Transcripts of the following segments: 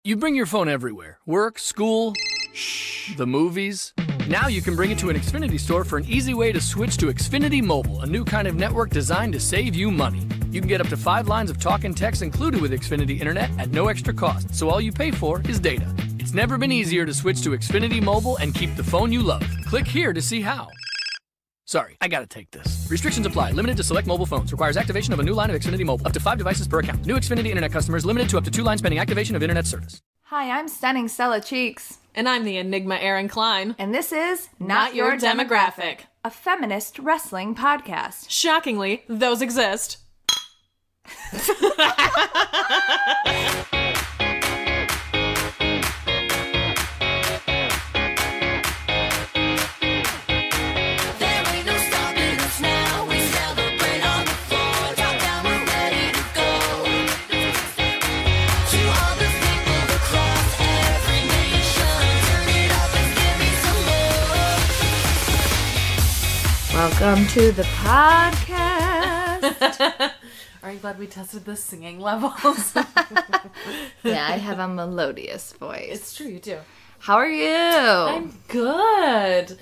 You bring your phone everywhere. Work, school, the movies. Now you can bring it to an Xfinity store for an easy way to switch to Xfinity Mobile, a new kind of network designed to save you money. You can get up to 5 lines of talk and text included with Xfinity Internet at no extra cost, so all you pay for is data. It's never been easier to switch to Xfinity Mobile and keep the phone you love. Click here to see how. Sorry, I gotta take this. Restrictions apply. Limited to select mobile phones. Requires activation of a new line of Xfinity Mobile. Up to 5 devices per account. New Xfinity Internet customers limited to up to 2 lines pending activation of Internet service. Hi, I'm stunning Stella Cheeks. And I'm the Enigma Erin Klein. And this is Not Your Demographic, a feminist wrestling podcast. Shockingly, those exist. Welcome to the podcast. Are you glad we tested the singing levels? Yeah, I have a melodious voice. It's true, you do. How are you? I'm good.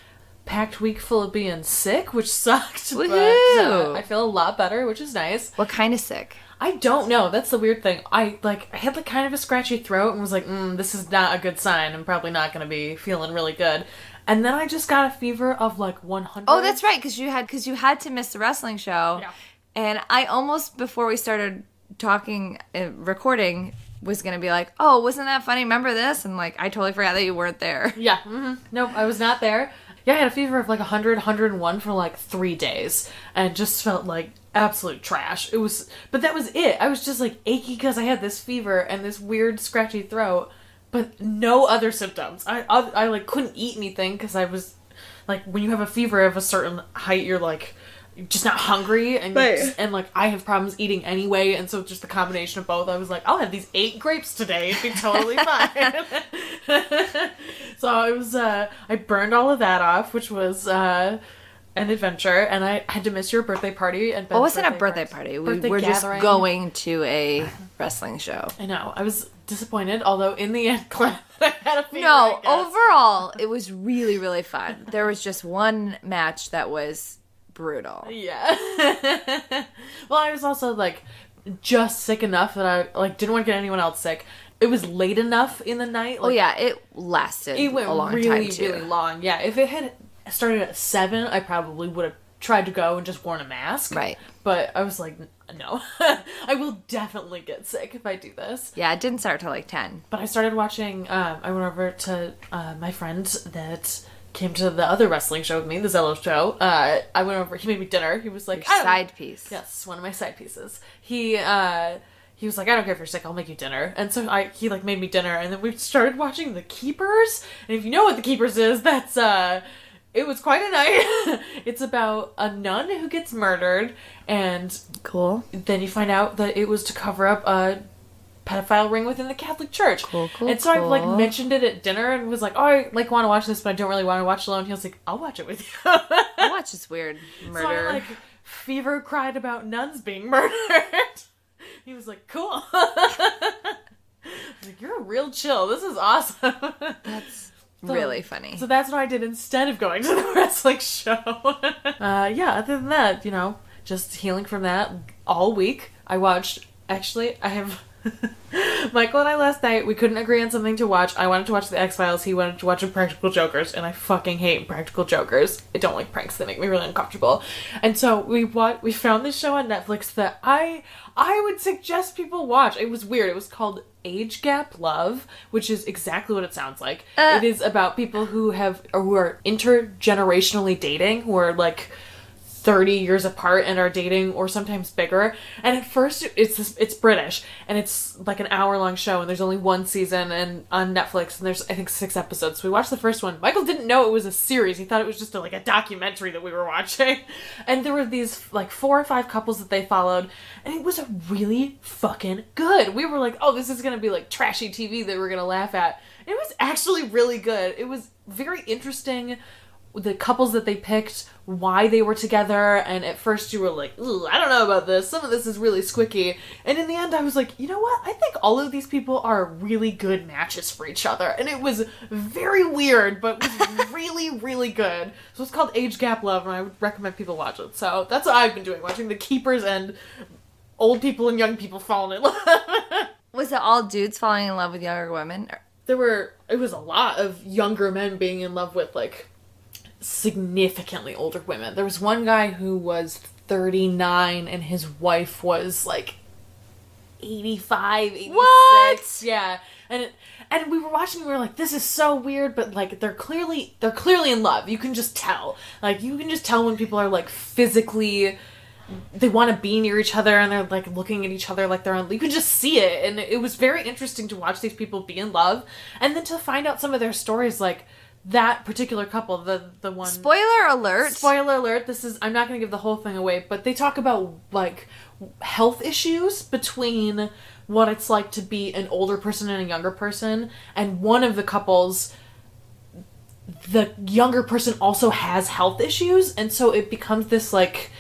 Packed week full of being sick, which sucked. Woohoo! But I feel a lot better, which is nice. What kind of sick? I don't know. That's the weird thing. I had kind of a scratchy throat and was like, this is not a good sign. I'm probably not going to be feeling really good. And then I just got a fever of 100. Oh, that's right, because you had to miss the wrestling show. Yeah. And I almost, before we started talking, recording, was going to be like, oh, wasn't that funny? Remember this? And I totally forgot that you weren't there. Yeah. Mm-hmm. Nope, I was not there. Yeah, I had a fever of 100, 101 for 3 days. And just felt like absolute trash. But that was it. I was just achy because I had this fever and this weird scratchy throat. But no other symptoms. I couldn't eat anything because I was when you have a fever of a certain height, you're just not hungry, and right. I have problems eating anyway, and so just the combination of both, I was I'll have these 8 grapes today, it'd be totally fine. So it was I burned all of that off, which was an adventure, and I had to miss your birthday party and Ben's it wasn't a birthday party. We were just going to a wrestling show. I know. I was disappointed, although in the end, glad that I had a fever. No, overall, it was really, really fun. There was just one match that was brutal. Yeah. Well, I was also just sick enough that I didn't want to get anyone else sick. It was late enough in the night. Oh yeah, it lasted a long time too. Really long. Yeah, if it had started at 7, I probably would have tried to go and just worn a mask. Right. But I was no. I will definitely get sick if I do this. Yeah, it didn't start till 10. But I started watching, I went over to my friend that came to the other wrestling show with me, the Zello show. I went over, he made me dinner. He was Your side piece. Yes, one of my side pieces. He was like, I don't care if you're sick, I'll make you dinner. And so he made me dinner, and then we started watching The Keepers. And if you know what The Keepers is, that's, it was quite a night. It's about a nun who gets murdered, and cool. Then you find out that it was to cover up a pedophile ring within the Catholic Church. Cool. And so I mentioned it at dinner and was like, oh, I want to watch this, but I don't really want to watch it alone. He was like, I'll watch it with you. I'll watch this weird murder. So I fever cried about nuns being murdered. He was like, cool. You're a real chill. This is awesome. That's really funny. So that's what I did instead of going to the wrestling show. Yeah, other than that, just healing from that all week. I have Michael and I last night, we couldn't agree on something to watch. I wanted to watch The X-Files. He wanted to watch Impractical Jokers, and I fucking hate Impractical Jokers. I don't like pranks. They make me really uncomfortable. And so we found this show on Netflix that I would suggest people watch. It was weird. It was called Age Gap Love, which is exactly what it sounds like. It is about people who are intergenerationally dating, who are 30 years apart and are dating, or sometimes bigger. And at first it's British, and it's an hour-long show, and there's only one season and on Netflix, and there's I think 6 episodes. So we watched the first one. Michael didn't know it was a series. He thought it was just a documentary that we were watching. And there were these 4 or 5 couples that they followed, and it was really fucking good. We were like, oh, this is gonna be trashy TV that we're gonna laugh at. And it was actually really good. It was very interesting the couples that they picked, why they were together, and at first you were like, ooh, I don't know about this. Some of this is really squicky. And in the end, I was like, you know what? I think all of these people are really good matches for each other. And it was very weird, but was really, really good. So it's called Age Gap Love, and I would recommend people watch it. So that's what I've been doing, watching the keepers and old people and young people falling in love. Was it all dudes falling in love with younger women? It was a lot of younger men being in love with, like, significantly older women. There was one guy who was 39 and his wife was like 85, 86. What? Yeah. And we were watching and we were like, this is so weird, but like they're clearly in love. You can just tell. Like, you can just tell when people are like physically, they want to be near each other and they're like looking at each other like they're on, you can just see it. And it was very interesting to watch these people be in love and then to find out some of their stories, like that particular couple, the one... Spoiler alert! Spoiler alert, I'm not going to give the whole thing away, but they talk about, like, health issues between what it's like to be an older person and a younger person, and one of the couples, the younger person also has health issues, and so it becomes this, like,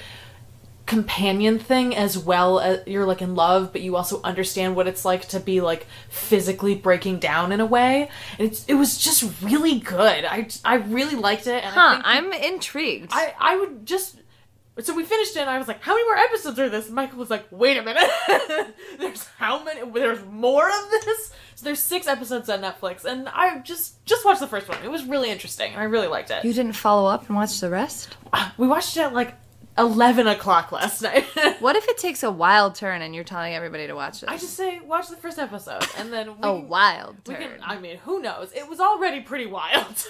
companion thing as well as you're like in love, but you also understand what it's like to be like physically breaking down in a way. And it was just really good. I really liked it. And I'm intrigued. I would just... So we finished it and I was like, how many more episodes are this? And Michael was like, wait a minute. There's how many? There's more of this? So there's 6 episodes on Netflix and I just watched the first one. It was really interesting and I really liked it. You didn't follow up and watch the rest? We watched it at like 11 o'clock last night. What if it takes a wild turn and you're telling everybody to watch it? I just say, watch the first episode, and then a wild turn. I mean, who knows? It was already pretty wild.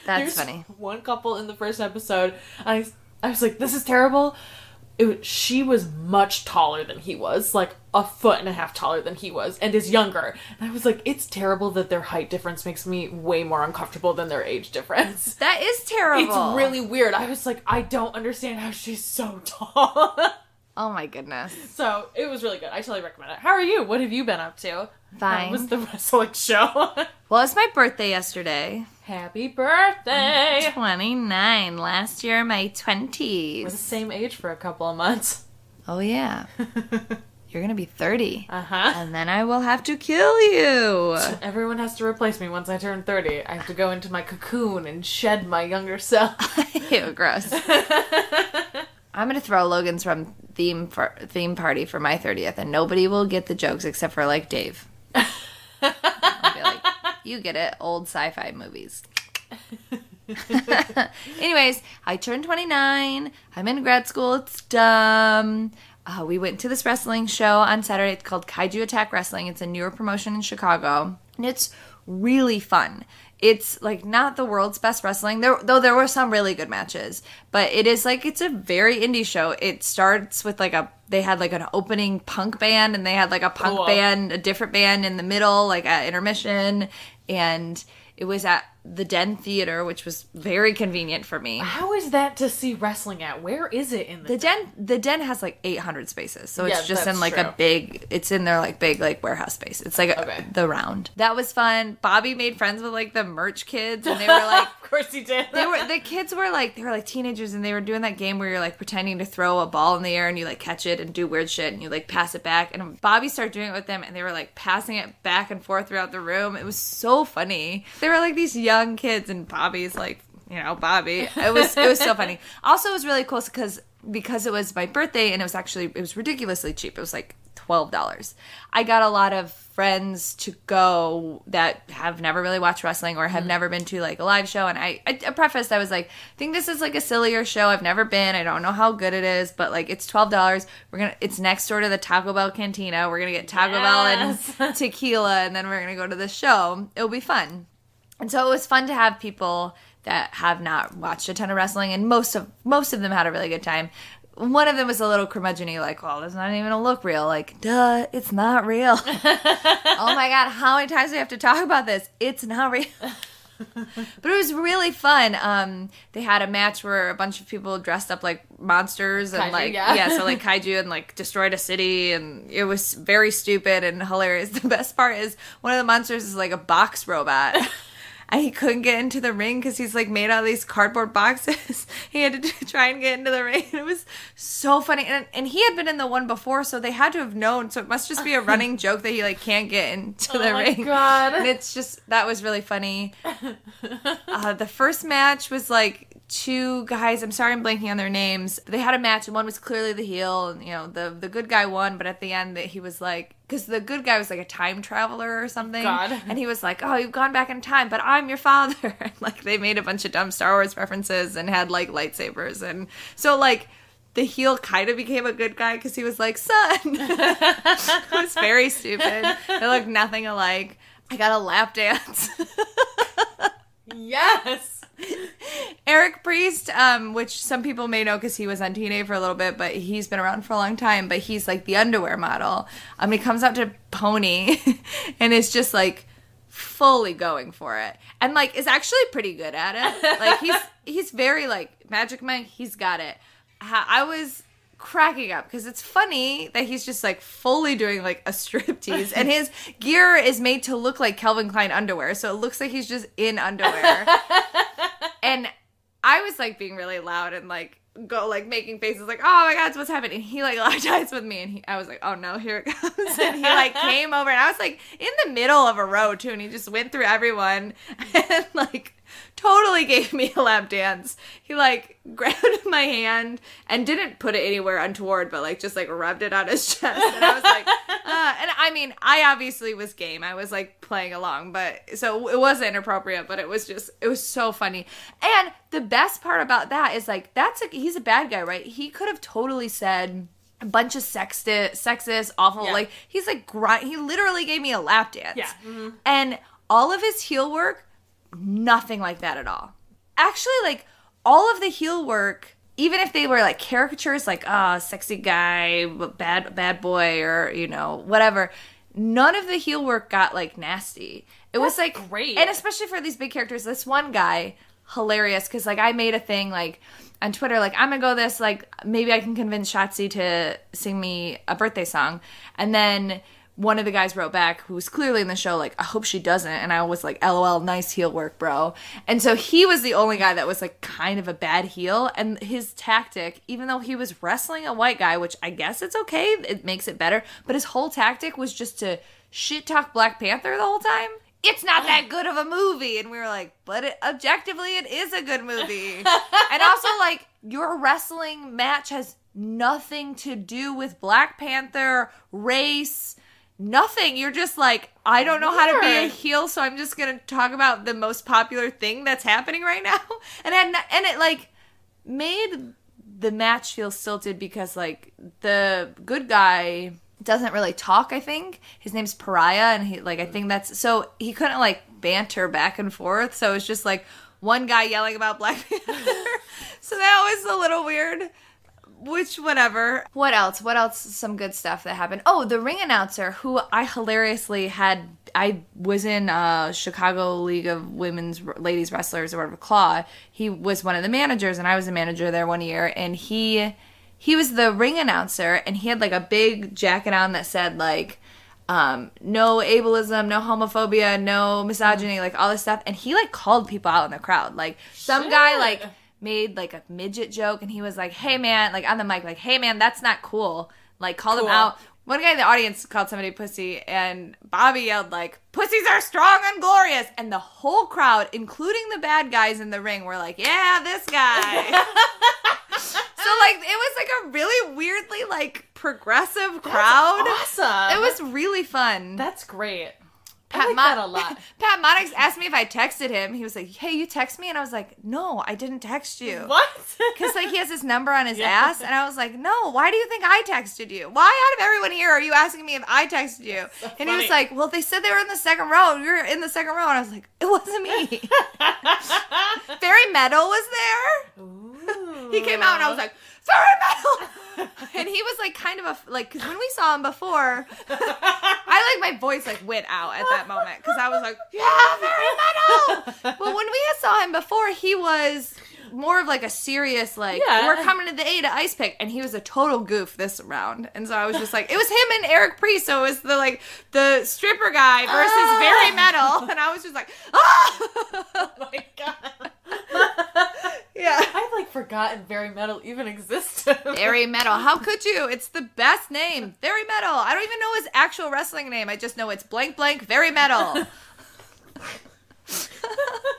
That's funny. One couple in the first episode, I was like, this is terrible. She was much taller than he was, like 1.5 feet taller than he was, and is younger. And I was like, it's terrible that their height difference makes me way more uncomfortable than their age difference. That is terrible. It's really weird. I was like, I don't understand how she's so tall. Oh my goodness. So, it was really good. I totally recommend it. How are you? What have you been up to? Fine. How was the wrestling show? Well, it's my birthday yesterday. Happy birthday! 29. Last year, my 20s. We're the same age for a couple of months. Oh, yeah. You're gonna be 30. Uh-huh. And then I will have to kill you. Everyone has to replace me once I turn 30. I have to go into my cocoon and shed my younger self. Ew, gross. I'm gonna throw Logan's from theme party for my 30th, and nobody will get the jokes except for, like, Dave. I'll be like, you get it, old sci-fi movies. Anyways, I turned 29. I'm in grad school. It's dumb. We went to this wrestling show on Saturday. It's called Kaiju Attack Wrestling. It's a newer promotion in Chicago. And it's really fun. It's, like, not the world's best wrestling, though there were some really good matches. But it is, like, it's a very indie show. It starts with, like, they had, like, an opening punk band, and they had, like, a punk band, a different band in the middle, like, at intermission. And it was at the Den Theater, which was very convenient for me. How is that to see wrestling at? Where is it in the Den? The Den has like 800 spaces, so it's just in like true. it's in their like big like warehouse space. It's like the round. That was fun. Bobby made friends with like the merch kids, and they were like, of course he did. The kids were like teenagers, and they were doing that game where you're like pretending to throw a ball in the air and you like catch it and do weird shit and you like pass it back. And Bobby started doing it with them, and they were like passing it back and forth throughout the room. It was so funny. They were like these young kids, and Bobby's like, you know, Bobby. It was so funny. Also, it was really cool because it was my birthday, and it was ridiculously cheap. It was like $12. I got a lot of friends to go that have never really watched wrestling or have never been to like a live show, and I prefaced, I was like, I think this is like a sillier show. I've never been. I don't know how good it is, but like it's $12. It's next door to the Taco Bell Cantina. We're gonna get Taco Bell and tequila, and then we're gonna go to the show. It'll be fun. And so it was fun to have people that have not watched a ton of wrestling, and most of them had a really good time. One of them was a little curmudgeon-y, like, well, it's not even gonna look real. Like, duh, it's not real. Oh my god, how many times do we have to talk about this? It's not real. But it was really fun. They had a match where a bunch of people dressed up like monsters and kaiju, so like kaiju, and like destroyed a city, and it was very stupid and hilarious. The best part is one of the monsters is like a box robot. and he couldn't get into the ring because he's like made out of these cardboard boxes. He had to try and get into the ring. And it was so funny. And he had been in the one before, so they had to have known. So it must just be a running joke that he like can't get into the ring. Oh my God. And it's just, that was really funny. The first match was like two guys, I'm sorry I'm blanking on their names. They had a match and one was clearly the heel, and you know, the good guy won, but at the end that he was like, because the good guy was like a time traveler or something. God. And he was like, oh, you've gone back in time, but I'm your father. And like they made a bunch of dumb Star Wars references and had like lightsabers. And so like the heel kind of became a good guy because he was like, son. It was very stupid. They looked nothing alike. I got a lap dance. Yes. Eric Priest, which some people may know because he was on TNA for a little bit, but he's been around for a long time, but he's like the underwear model. He comes out to Pony and is just like fully going for it, and like is actually pretty good at it. Like he's very like Magic Mike, he's got it. I was cracking up because it's funny that he's just like fully doing like a striptease, and his gear is made to look like Calvin Klein underwear, so it looks like he's just in underwear. And I was like being really loud and like making faces like, oh my God, what's happening? He like locked eyes with me, and I was like, oh no, here it comes. And he like came over, and I was like in the middle of a row too, and he just went through everyone and like totally gave me a lap dance. He like grabbed my hand and didn't put it anywhere untoward, but like just like rubbed it on his chest. And I was like, and I mean, I obviously was game. I was like playing along, but so it wasn't inappropriate, but it was so funny. And the best part about that is like, he's a bad guy, right? He could have totally said a bunch of sexist, awful, like he's like, he literally gave me a lap dance. Yeah. Mm-hmm. And all of his heel work, nothing like that at all. Actually, like all of the heel work, even if they were like caricatures, like sexy guy, bad boy, or you know whatever, none of the heel work got like nasty. It was like great, and especially for these big characters. This one guy, hilarious, because like I made a thing like on Twitter, like I'm gonna go this, like maybe I can convince Shotzi to sing me a birthday song, and then one of the guys wrote back, who was clearly in the show, like, I hope she doesn't. And I was like, LOL, nice heel work, bro. And so he was the only guy that was like kind of a bad heel. And his tactic, even though he was wrestling a white guy, which I guess it's okay, it makes it better, but his whole tactic was just to shit talk Black Panther the whole time. It's not that good of a movie. And we were like, but objectively, it is a good movie. And also, like, your wrestling match has nothing to do with Black Panther, race, nothing. You're just like, I don't know how to be a heel, so I'm just gonna talk about the most popular thing that's happening right now. And it like made the match feel stilted because like the good guy doesn't really talk. I think his name's Pariah, and he like I think that's so he couldn't like banter back and forth. So it's just like one guy yelling about Black Panther. So that was a little weird. Which, whatever. What else? Some good stuff that happened. Oh, the ring announcer, who I hilariously had, I was in Chicago League of Ladies Wrestlers or whatever, Claw. He was one of the managers, and I was a manager there one year, and he was the ring announcer, and he had like a big jacket on that said like, no ableism, no homophobia, no misogyny, like all this stuff, and he like called people out in the crowd. Like some guy like made like a midget joke, and he was like, hey man, like on the mic, like, hey man, that's not cool, like called him out. One guy in the audience called somebody pussy, and Bobby yelled like, pussies are strong and glorious, and the whole crowd, including the bad guys in the ring, were like, yeah, this guy. So like it was like a really weirdly like progressive crowd. That's awesome. It was really fun. That's great. I like that a lot. Pat Monix asked me if I texted him. He was like, hey, you text me? And I was like, no, I didn't text you. What? Because like he has his number on his ass. And I was like, no, why do you think I texted you? Why out of everyone here are you asking me if I texted you? So and he was like, well, they said they were in the second row. You're in the second row. And I was like, it wasn't me. Barry Meadow was there. Ooh. He came out and I was like, Barry Meadow. And he was like kind of a, like, because when we saw him before, I like my voice like went out at that moment because I was like, yeah, Barry Meadow. But when we saw him before, he was more of like a serious, like, we're coming to the A to Ice Pick, and he was a total goof this round. And so I was just like, it was him and Eric Priest, so it was the stripper guy versus Barry Metal, and I was just like, ah! Oh my god. Yeah. I'd like forgotten Very Metal even existed. Very Metal. How could you? It's the best name. Very Metal. I don't even know his actual wrestling name. I just know it's blank blank Very Metal.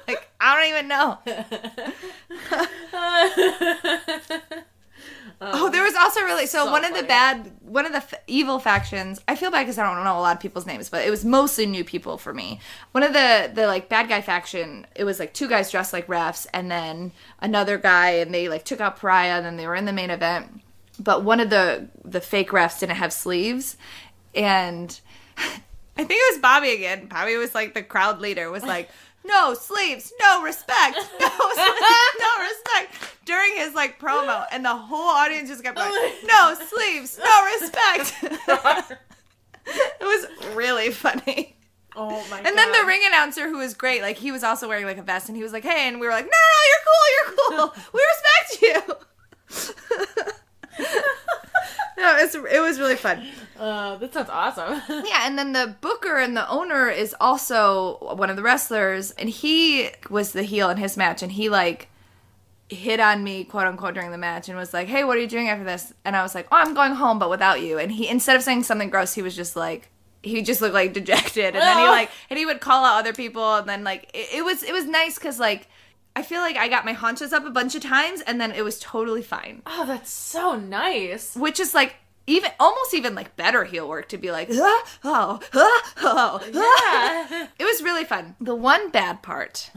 Like, I don't even know. Oh, there was also really so one funny. of the evil factions. I feel bad because I don't know a lot of people's names, but it was mostly new people for me. One of the like bad guy faction, it was like two guys dressed like refs, and then another guy, and they like took out Pariah, and then they were in the main event. But one of the fake refs didn't have sleeves, and I think it was Bobby again. Bobby was like the crowd leader. Was like, no sleeves, no respect, no respect during his like promo, and the whole audience just kept going, no sleeves, no respect. It was really funny. Oh my god. And then the ring announcer, who was great, like he was also wearing like a vest, and he was like, hey, and we were like, no, you're cool, we respect you. No, it was really fun. That sounds awesome. Yeah, and then the booker and the owner is also one of the wrestlers, and he was the heel in his match, and he like hit on me, quote unquote, during the match, and was like, hey, what are you doing after this? And I was like, oh, I'm going home, but without you. And he, instead of saying something gross, he was just like, he just looked like dejected, and then he like, and he would call out other people, and then like it was nice because like I feel like I got my haunches up a bunch of times, and then it was totally fine. Oh, that's so nice. Which is like almost even like better heel work to be like, Yeah. It was really fun. The one bad part.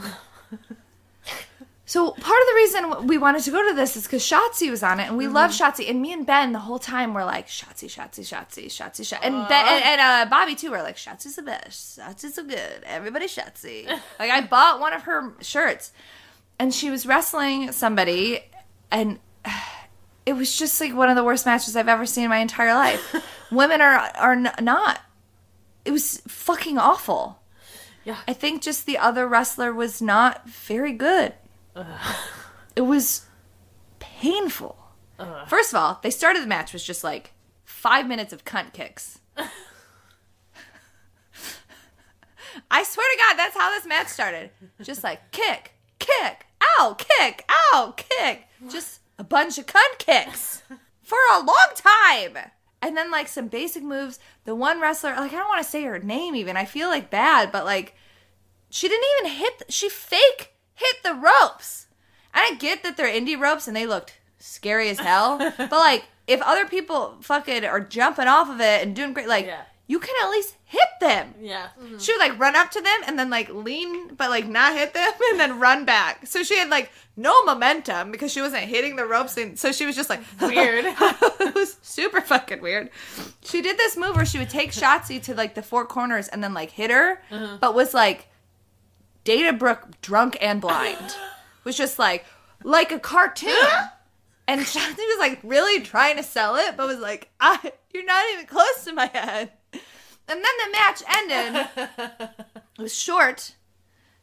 So part of the reason we wanted to go to this is because Shotzi was on it, and we love Shotzi. And me and Ben the whole time were like, Shotzi. And Ben and Bobby too were like, Shotzi's the best. Shotzi's so good. Everybody Shotzi. Like I bought one of her shirts, and she was wrestling somebody, and it was just like one of the worst matches I've ever seen in my entire life. Women are not. It was fucking awful. Yeah. I think just the other wrestler was not very good. It was painful. First of all, they started the match with just like 5 minutes of cunt kicks. I swear to God, that's how this match started. Just like kick, ow, kick. Just a bunch of cunt kicks for a long time. And then like some basic moves. The one wrestler, like I don't want to say her name even. I feel like bad, but like she didn't even she fake hit the ropes. And I get that they're indie ropes and they looked scary as hell. But like if other people fucking are jumping off of it and doing great, like you can at least hit them. Yeah. Mm-hmm. She would like run up to them and then like lean but like not hit them and then run back. So she had like no momentum because she wasn't hitting the ropes, and so she was just like Weird. It was super fucking weird. She did this move where she would take Shotzi to like the four corners and then like hit her, but was like Data Brooke drunk and blind. Was just like a cartoon. And Shotzi was like really trying to sell it, but was like, you're not even close to my head. And then the match ended. It was short.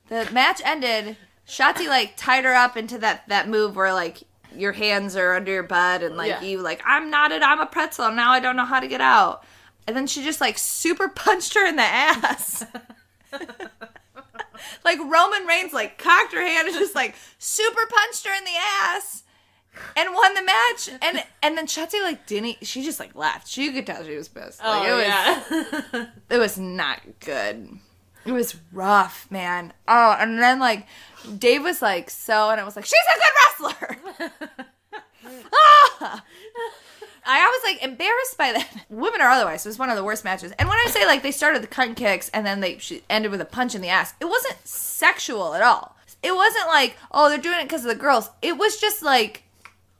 The match ended. Shotzi like tied her up into that move where like your hands are under your butt and like you like, I'm knotted, I'm a pretzel, now I don't know how to get out. And then she just like super punched her in the ass. Like Roman Reigns like cocked her hand and just like super punched her in the ass. And won the match, and then Shotzi like she just like left. You could tell she was pissed. Like, it was not good. It was rough, man. Oh, and then like Dave was like and it was like she's a good wrestler. I was like embarrassed by that. Women or otherwise, it was one of the worst matches. And when I say like they started the cunt kicks and then she ended with a punch in the ass, it wasn't sexual at all. It wasn't like they're doing it because of the girls. It was just like.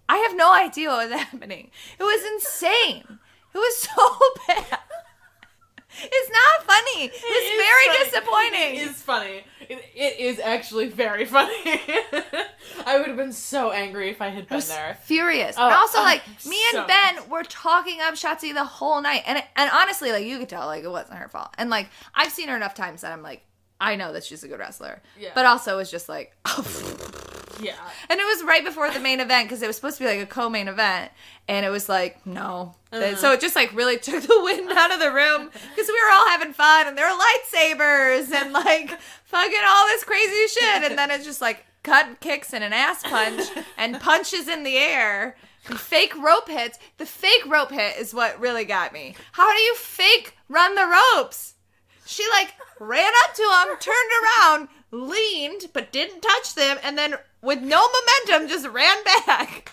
I have no idea what was happening. It was insane. It was so bad. It's not funny. It's very disappointing. It is funny. It is actually very funny. I would have been so angry if I had been there. Furious. Oh, and also, like, me so and Ben were talking up Shotzi the whole night. And honestly, like, you could tell, like, it wasn't her fault. And, like, I've seen her enough times that I'm like, I know that she's a good wrestler. Yeah. But also, it's just like, Yeah. And it was right before the main event because it was supposed to be like a co-main event. And it was like, no. So it just like really took the wind out of the room because we were all having fun and there were lightsabers and like fucking all this crazy shit. And then it's just like cut kicks and an ass punch and punches in the air. And fake rope hits. The fake rope hit is what really got me. How do you fake run the ropes? She like ran up to him, turned around, leaned, but didn't touch them, and then with no momentum just ran back.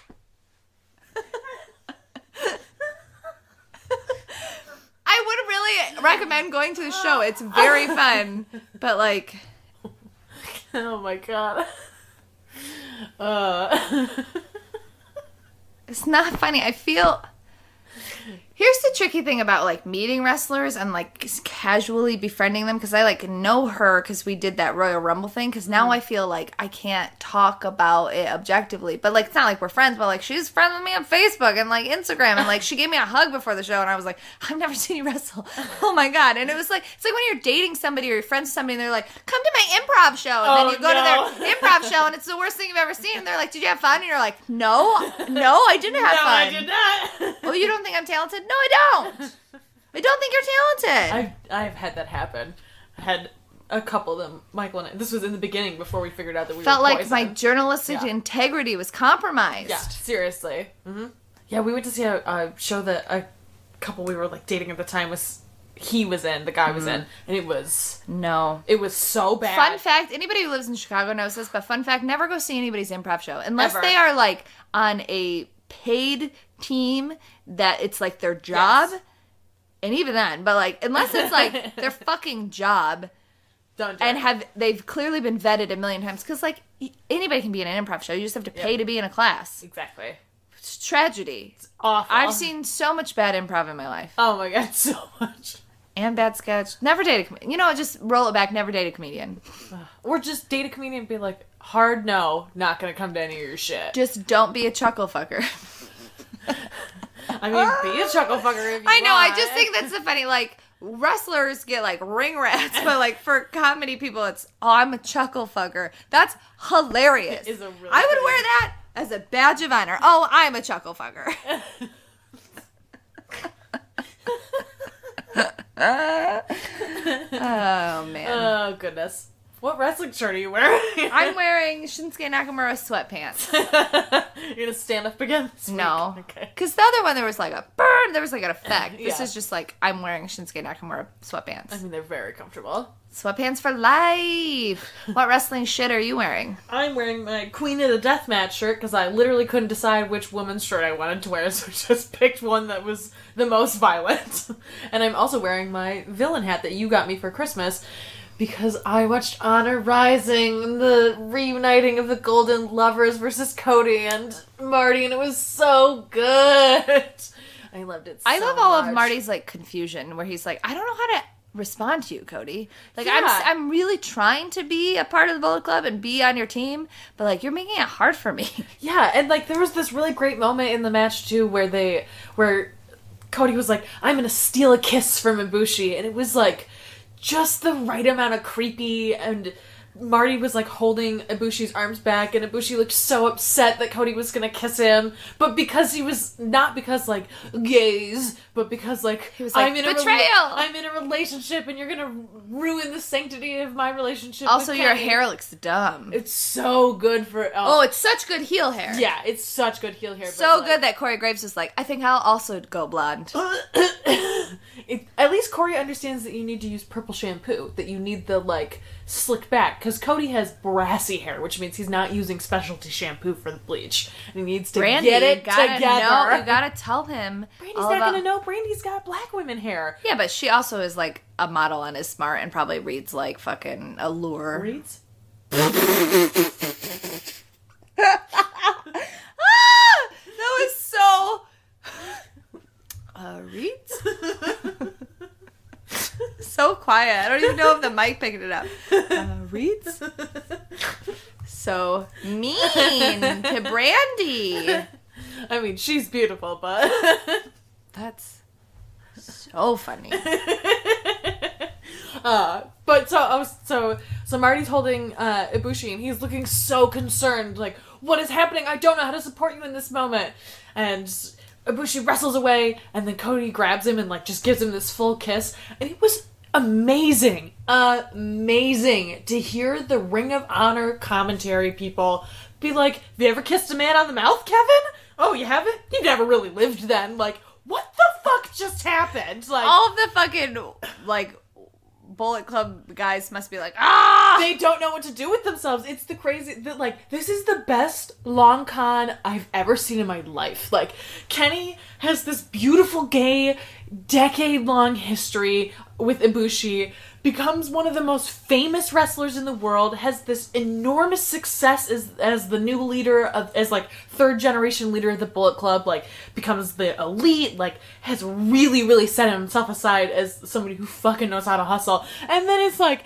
I would really recommend going to the show. It's very fun, but like... Oh my god. It's not funny. I feel... Here's the tricky thing about, like, meeting wrestlers and, like, casually befriending them, because I, like, know her because we did that Royal Rumble thing, because now I feel like I can't talk about it objectively. But, like, it's not like we're friends, but, like, she's friends with me on Facebook and, like, Instagram, and, like, she gave me a hug before the show, and I was like, I've never seen you wrestle. Oh, my God. And it was, like, it's like when you're dating somebody or you're friends with somebody, and they're like, come to my improv show, and then you go to their improv show, and it's the worst thing you've ever seen, and they're like, did you have fun? And you're like, no, I didn't have fun. I did not. Oh, you don't think I'm talented? No, I don't. I don't think you're talented. I've had that happen. I had a couple of them. Michael and I, this was in the beginning before we figured out that we felt were like poisoned. my journalistic integrity was compromised. Yeah, seriously. Mm-hmm. Yeah, we went to see a show that a couple we were like dating at the time he was in, the guy was in, and it was so bad. Fun fact, anybody who lives in Chicago knows this, but fun fact, never go see anybody's improv show unless Ever. they are like on a paid team that it's like their job. Yes. And even then, but like unless it's like their fucking job, don't do and it. they've clearly been vetted a million times, because like anybody can be in an improv show, you just have to pay to be in a class. Exactly. It's tragedy. It's awful. I've seen so much bad improv in my life. Oh my god, so much. And bad sketch. Never date a comedian. You know what? Just roll it back. Never date a comedian. Or just date a comedian and be like, hard no, not gonna come to any of your shit. Just don't be a chuckle fucker. I mean, be a chuckle fucker if you I know. want. I just think that's the funny. Like, wrestlers get like ring rats, but like for comedy people, it's, oh, I'm a chuckle fucker. That's hilarious. It is a really I would funny. wear that as a badge of honor. Oh, I'm a chuckle fucker. Oh man. Oh goodness. What wrestling shirt are you wearing? I'm wearing Shinsuke Nakamura sweatpants. You're gonna stand up again this week? No. Okay. Because the other one, there was like a burn. There was like an effect. This Yeah. is just like, I'm wearing Shinsuke Nakamura sweatpants. I mean, they're very comfortable. Sweatpants for life. What wrestling shit are you wearing? I'm wearing my Queen of the Deathmatch shirt because I literally couldn't decide which woman's shirt I wanted to wear, so I just picked one that was the most violent. And I'm also wearing my villain hat that you got me for Christmas because I watched Honor Rising, the reuniting of the Golden Lovers versus Cody and Marty, and it was so good. I loved it so I love all much. of Marty's like confusion where he's like, I don't know how to respond to you, Cody. Like, Yeah. I'm really trying to be a part of the Bullet Club and be on your team, but like, you're making it hard for me. Yeah, and like there was this really great moment in the match too where Cody was like, I'm gonna steal a kiss from Ibushi, and it was like just the right amount of creepy, and Marty was like holding Ibushi's arms back, and Ibushi looked so upset that Cody was gonna kiss him, but because he was not because like gays, but because like He was like, I'm in betrayal! I'm in a relationship, and you're gonna ruin the sanctity of my relationship. Also, with your Cody. hair looks dumb. It's so good for Oh, it's such good heel hair. yeah, it's such good heel hair. So but, good that Corey Graves was like, I think I'll also go blonde. At least Corey understands that you need to use purple shampoo, that you need the like slick back, because Cody has brassy hair, which means he's not using specialty shampoo for the bleach, and he needs to Brandy, get it you gotta together. know, you gotta tell him. Brandy's all not about- gonna know. Brandy's got black women hair. Yeah, but she also is like a model and is smart and probably reads like fucking Allure. Reads? That was so. Reads? So quiet. I don't even know if the mic picked it up. Reads? So mean to Brandy. I mean, she's beautiful, but That's so funny. But so Marty's holding Ibushi, and he's looking so concerned, like, what is happening? I don't know how to support you in this moment. And Ibushi wrestles away, and then Cody grabs him and, like, just gives him this full kiss. And it was amazing to hear the Ring of Honor commentary people be like, have you ever kissed a man on the mouth, Kevin? Oh, you haven't? You never really lived then. Like, what the fuck just happened? Like, all of the fucking, like, Bullet Club guys must be like, ah! They don't know what to do with themselves. It's the crazy, like, this is the best long con I've ever seen in my life. Like, Kenny has this beautiful gay decade-long history with Ibushi, becomes one of the most famous wrestlers in the world, has this enormous success as the new leader as like third generation leader of the Bullet Club, like becomes the elite, like has really, really set himself aside as somebody who fucking knows how to hustle. And then it's like,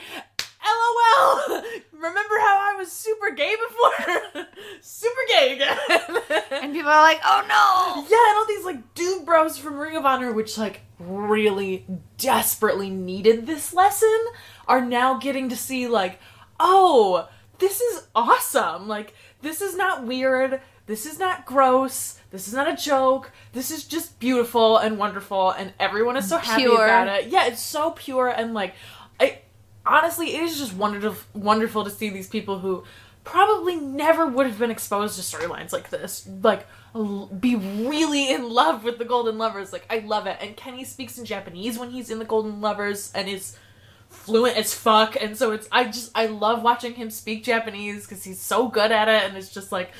LOL! Remember how I was super gay before? Super gay again. And people are like, oh no! Yeah, and all these like dude bros from Ring of Honor, which like really desperately needed this lesson, are now getting to see like, oh, this is awesome. Like, this is not weird. This is not gross. This is not a joke. This is just beautiful and wonderful, and everyone is so happy about it. Yeah, it's so pure, and like, honestly, it is just wonderful to see these people who probably never would have been exposed to storylines like this, like, be really in love with the Golden Lovers. Like, I love it. And Kenny speaks in Japanese when he's in the Golden Lovers and is fluent as fuck, and so I love watching him speak Japanese because he's so good at it, and it's just like,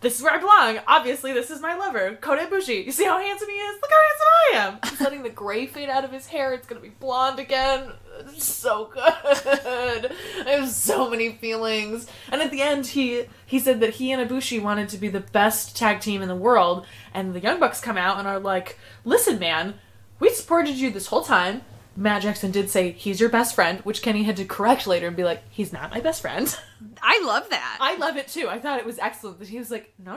this is where I belong. Obviously, this is my lover, Kota Ibushi. You see how handsome he is? Look how handsome I am. He's letting the gray fade out of his hair. It's gonna be blonde again. It's so good. I have so many feelings. And at the end, he said that he and Ibushi wanted to be the best tag team in the world. And the Young Bucks come out and are like, listen, man, we supported you this whole time. Matt Jackson did say he's your best friend, which Kenny had to correct later and be like, he's not my best friend. I love that. I love it too. I thought it was excellent that he was like, no.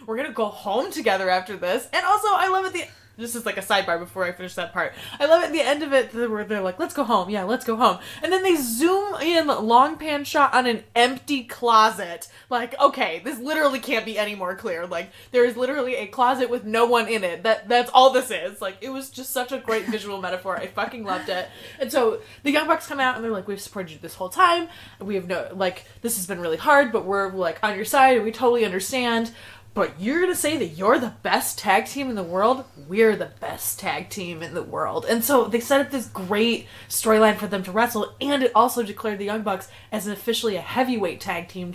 We're gonna go home together after this. And also, I love it this is like a sidebar before I finish that part. I love at the end of it where they're like, let's go home. Yeah, let's go home. And then they zoom in, long pan shot on an empty closet. Like, okay, this literally can't be any more clear. Like, there is literally a closet with no one in it. That's all this is. Like, it was just such a great visual metaphor. I fucking loved it. And so the Young Bucks come out and they're like, we've supported you this whole time. We have this has been really hard, but we're like on your side and we totally understand. But you're going to say that you're the best tag team in the world? We're the best tag team in the world. And so they set up this great storyline for them to wrestle, and it also declared the Young Bucks as officially a heavyweight tag team,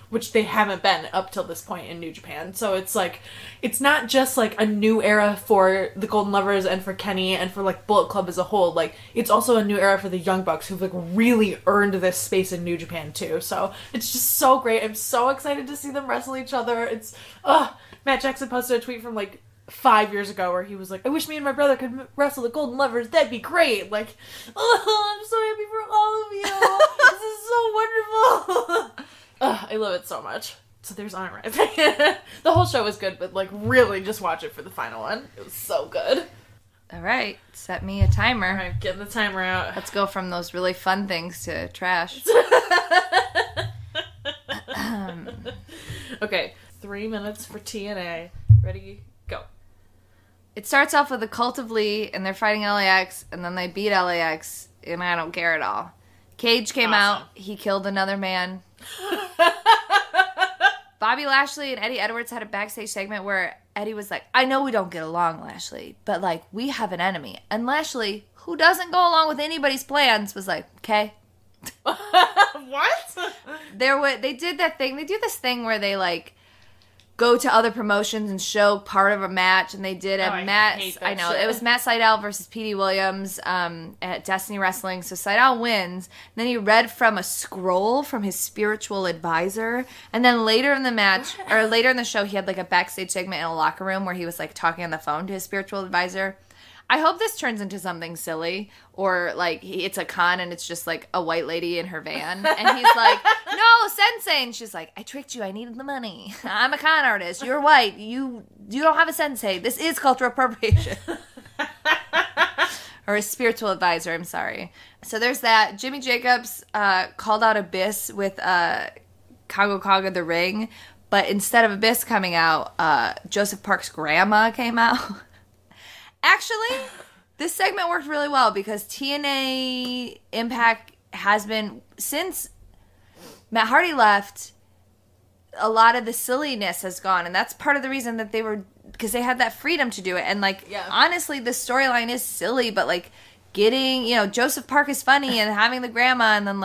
which they haven't been up till this point in New Japan. So it's like, it's not just like a new era for the Golden Lovers and for Kenny and for like Bullet Club as a whole. Like, it's also a new era for the Young Bucks who've like really earned this space in New Japan too. So it's just so great. I'm so excited to see them wrestle each other. It's, Matt Jackson posted a tweet from like 5 years ago where he was like, I wish me and my brother could wrestle the Golden Lovers. That'd be great. Like, I'm so happy for all of you. This is so wonderful. I love it so much. So there's Honor Rising. The whole show was good, but like really just watch it for the final one. It was so good. All right, set me a timer. All right, getting the timer out. Let's go from those really fun things to trash. Okay, 3 minutes for TNA. Ready, go. It starts off with a Cult of Lee, and they're fighting LAX, and then they beat LAX, and I don't care at all. Cage came out. He killed another man. Bobby Lashley and Eddie Edwards had a backstage segment where Eddie was like, I know we don't get along, Lashley, but like, we have an enemy. And Lashley, who doesn't go along with anybody's plans, was like, okay. What? They did that thing. They do this thing where they like go to other promotions and show part of a match, and they did a match. I know, it was Matt Sydal versus Petey Williams at Destiny Wrestling. So Sydal wins. And then he read from a scroll from his spiritual advisor. And then later in the match, or later in the show, he had like a backstage segment in a locker room where he was like talking on the phone to his spiritual advisor. I hope this turns into something silly, or like it's a con and it's just like a white lady in her van, and he's like, no, sensei, and she's like, I tricked you, I needed the money, I'm a con artist, you're white, you don't have a sensei, this is cultural appropriation. or his spiritual advisor, I'm sorry. So there's that. Jimmy Jacobs called out Abyss with Congo Kong in the ring, but instead of Abyss coming out, Joseph Park's grandma came out. Actually, this segment worked really well because TNA Impact has been, since Matt Hardy left, a lot of the silliness has gone, and that's part of the reason that because they had that freedom to do it. And honestly, the storyline is silly, but getting, Joseph Park is funny and having the grandma, and then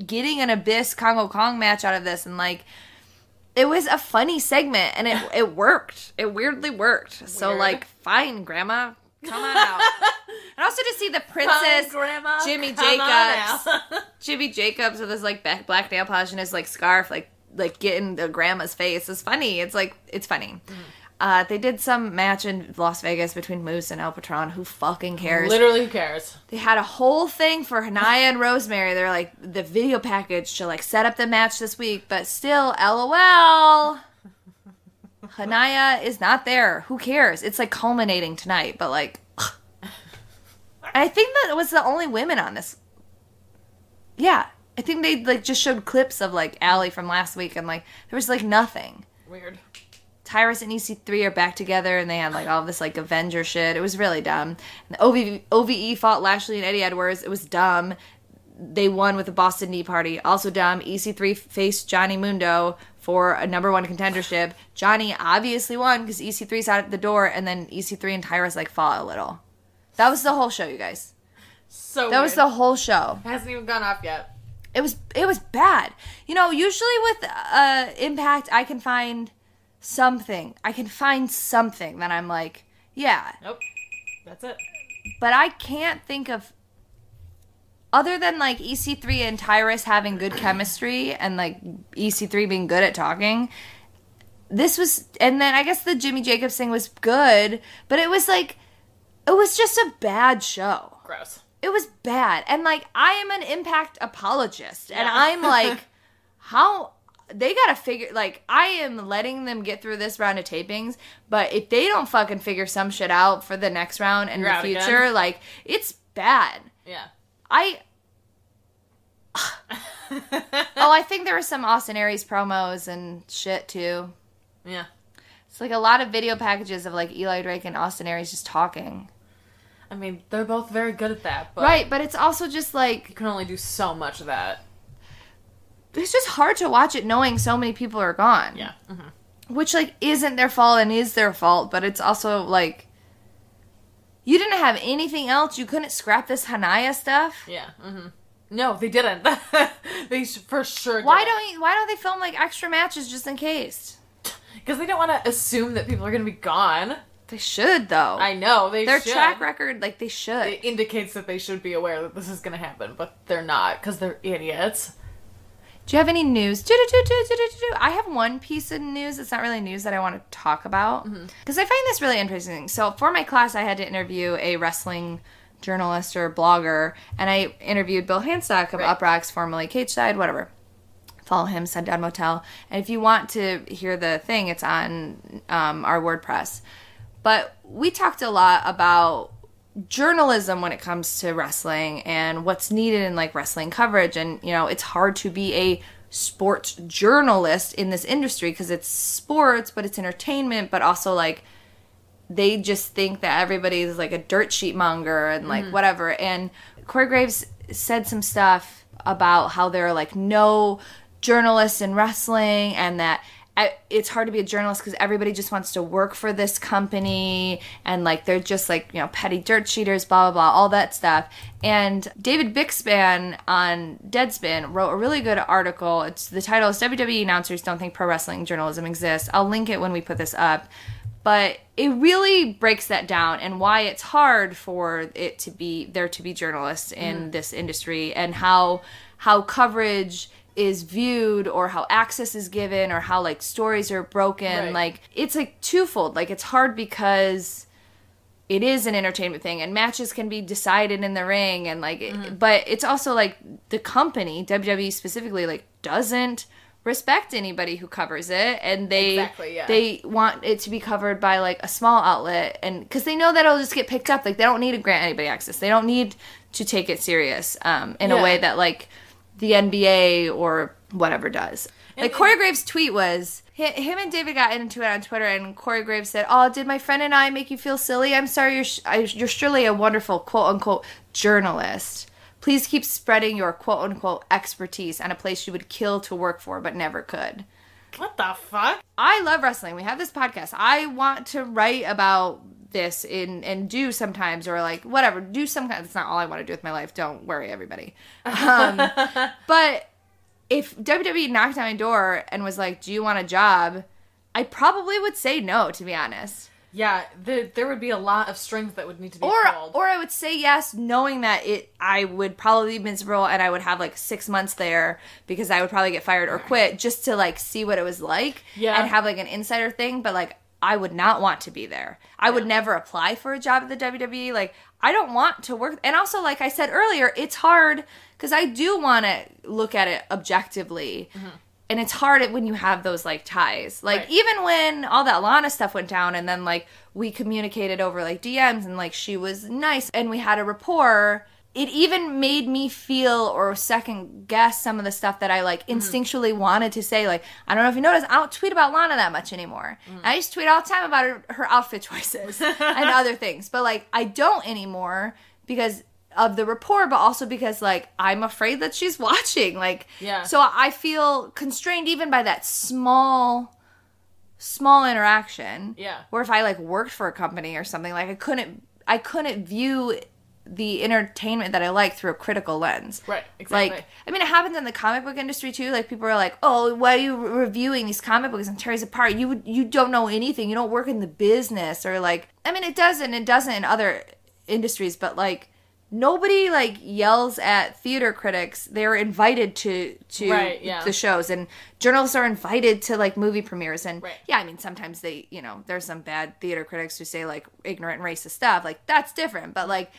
getting an Abyss Congo Kong match out of this, and it was a funny segment, and it worked. It weirdly worked. Weird. So fine, grandma, come on out. And also to see the princess, Grandma, Jimmy Jacobs, Jimmy Jacobs with his black nail polish and his scarf, getting the grandma's face is funny. It's funny. They did some match in Las Vegas between Moose and El Patron. Who fucking cares? Literally, who cares? They had a whole thing for Hanaya and Rosemary. They're the video package to set up the match this week, but still, LOL. Hanaya is not there. Who cares? It's culminating tonight, but I think that was the only women on this. Yeah. I think they just showed clips of Allie from last week, and there was nothing. Weird. Tyrus and EC3 are back together, and they had all this Avenger shit. It was really dumb. And OVE fought Lashley and Eddie Edwards. It was dumb. They won with the Boston Knee Party. Also dumb. EC3 faced Johnny Mundo for a #1 contendership. Johnny obviously won because EC3's out at the door, and then EC3 and Tyrus fought a little. That was the whole show, you guys. That was the whole show. It hasn't even gone off yet. It was bad. Usually with Impact, I can find something. That I'm yeah. Nope. That's it. But I can't think of, other than EC3 and Tyrus having good chemistry and EC3 being good at talking. This was, and then I guess the Jimmy Jacobs thing was good, but it was it was just a bad show. Gross. It was bad. And I am an Impact apologist, and I'm how they gotta figure, I am letting them get through this round of tapings, but if they don't fucking figure some shit out for the next round and the future, it's bad. Yeah. I think there were some Austin Aries promos and shit too. Yeah. It's a lot of video packages of Eli Drake and Austin Aries just talking. I mean, they're both very good at that. But right, but it's also just you can only do so much of that. It's just hard to watch it knowing so many people are gone. Yeah. Mm-hmm. Which, isn't their fault and is their fault, but it's also, you didn't have anything else? You couldn't scrap this Hanaya stuff? Yeah. Mm-hmm. No, they didn't. They for sure didn't. Why don't they film, extra matches just in case? Because they don't want to assume that people are going to be gone. They should, though. I know, Their track record, they should. It indicates that they should be aware that this is going to happen, but they're not, because they're idiots. Do you have any news? I have one piece of news that's not really news that I want to talk about. Because I find this really interesting. So, for my class, I had to interview a wrestling journalist or blogger, and I interviewed Bill Hanstock of Uproxx, formerly Cage Side, whatever. Follow him, Sundown Motel. And if you want to hear the thing, it's on our WordPress. But we talked a lot about journalism when it comes to wrestling and what's needed in wrestling coverage. And, it's hard to be a sports journalist in this industry because it's sports, but it's entertainment, but also they just think that everybody is a dirt sheet monger and whatever. And Corey Graves said some stuff about how there are no journalists in wrestling, and that it's hard to be a journalist because everybody just wants to work for this company, and they're just petty dirt cheaters, blah blah blah, all that stuff. And David Bixban on Deadspin wrote a really good article. The title is WWE Announcers Don't Think Pro Wrestling Journalism Exists. I'll link it when we put this up. But it really breaks that down and why it's hard for there to be journalists in this industry, and how coverage is viewed, or how access is given, or how stories are broken. Right. It's twofold. It's hard because it is an entertainment thing, and matches can be decided in the ring, and but it's also the company, WWE specifically, doesn't respect anybody who covers it, and Exactly, yeah. they want it to be covered by like a small outlet, and because they know that it'll just get picked up. Like, they don't need to grant anybody access. They don't need to take it serious in a way that like the NBA or whatever does. Like, Corey Graves' tweet was, him and David got into it on Twitter, and Corey Graves said, "Oh, did my friend and I make you feel silly? I'm sorry, you're surely a wonderful quote-unquote journalist. Please keep spreading your quote-unquote expertise on a place you would kill to work for but never could." What the fuck? I love wrestling. We have this podcast. I want to write about this and do sometimes, or like whatever, do some kind. That's not all I want to do with my life. Don't worry, everybody. But if WWE knocked on my door and was like, "Do you want a job?" I probably would say no, to be honest. Yeah, there would be a lot of strings that would need to be pulled. Or I would say yes, knowing that I would probably be miserable, and I would have like 6 months there because I would probably get fired or quit, just to like see what it was like and have like an insider thing. But like, I would not want to be there. I would never apply for a job at the WWE. Like, I don't want to work. And also, like I said earlier, it's hard because I do want to look at it objectively. Mm-hmm. And it's hard when you have those, like, ties. Like, even when all that Lana stuff went down, and then, like, we communicated over, like, DMs, and, like, she was nice, and we had a rapport, it even made me feel or second-guess some of the stuff that I, like, instinctually wanted to say. Like, I don't know if you noticed, I don't tweet about Lana that much anymore. I used to tweet all the time about her outfit choices and other things. But, like, I don't anymore because of the rapport, but also because, like, I'm afraid that she's watching. Like, so I feel constrained even by that small interaction. Yeah. Where if I, like, worked for a company or something, like, I couldn't view the entertainment that I like through a critical lens. Right, exactly. Like, I mean, it happens in the comic book industry, too. Like, people are like, "Oh, why are you reviewing these comic books and tears apart? You don't know anything. You don't work in the business." Or, like, I mean, it doesn't in other industries, but, like, nobody, like, yells at theater critics. They're invited to the shows, and journalists are invited to, like, movie premieres. And yeah, I mean, sometimes they, there's some bad theater critics who say, like, ignorant and racist stuff. Like, that's different. But, like,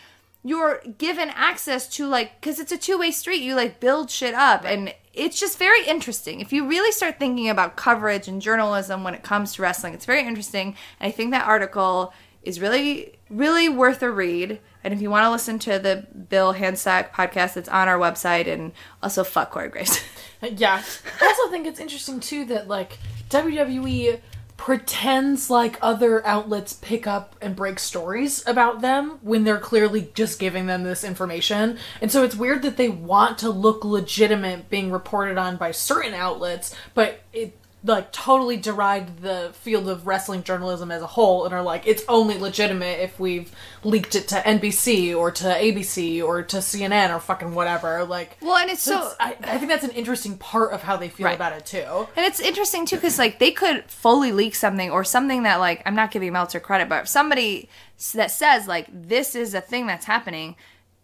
you're given access to, like, because it's a two-way street. You, like, build shit up, and it's just very interesting. If you really start thinking about coverage and journalism when it comes to wrestling, it's very interesting. And I think that article is really, really worth a read. And if you want to listen to the Bill Handsack podcast, it's on our website. And also, fuck Corey Graves. Yeah. I also think it's interesting, too, that, like, WWE pretends like other outlets pick up and break stories about them when they're clearly just giving them this information. And so it's weird that they want to look legitimate being reported on by certain outlets, but it, like, totally deride the field of wrestling journalism as a whole and are like, it's only legitimate if we've leaked it to NBC or to ABC or to CNN or fucking whatever. Like, well, and it's I think that's an interesting part of how they feel about it too. And it's interesting too because, like, they could fully leak something or something that, like, I'm not giving Meltzer credit, but if somebody that says, like, this is a thing that's happening,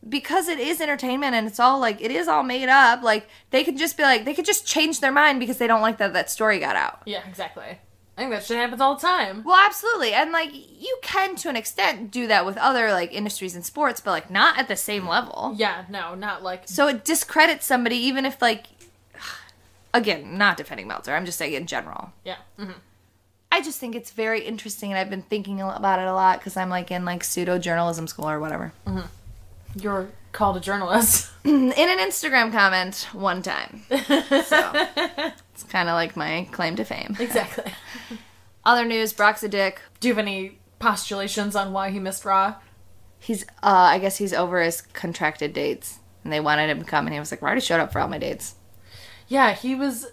because it is entertainment and it's all, like, it is all made up, like, they could just be like, they could just change their mind because they don't like that story got out. Yeah, exactly. I think that shit happens all the time. Well, absolutely. And, like, you can, to an extent, do that with other, like, industries and sports, but, like, not at the same level. Yeah, no, not like... So it discredits somebody even if, like... Again, not defending Meltzer. I'm just saying in general. Yeah. Mm-hmm. I just think it's very interesting, and I've been thinking about it a lot because I'm, like, in, like, pseudo-journalism school or whatever. Mm-hmm. You're called a journalist. In an Instagram comment one time. So, it's kind of like my claim to fame. Exactly. Other news, Brock's a dick. Do you have any postulations on why he missed Raw? He's, I guess he's over his contracted dates. And they wanted him to come, and he was like, I already showed up for all my dates. Yeah, he was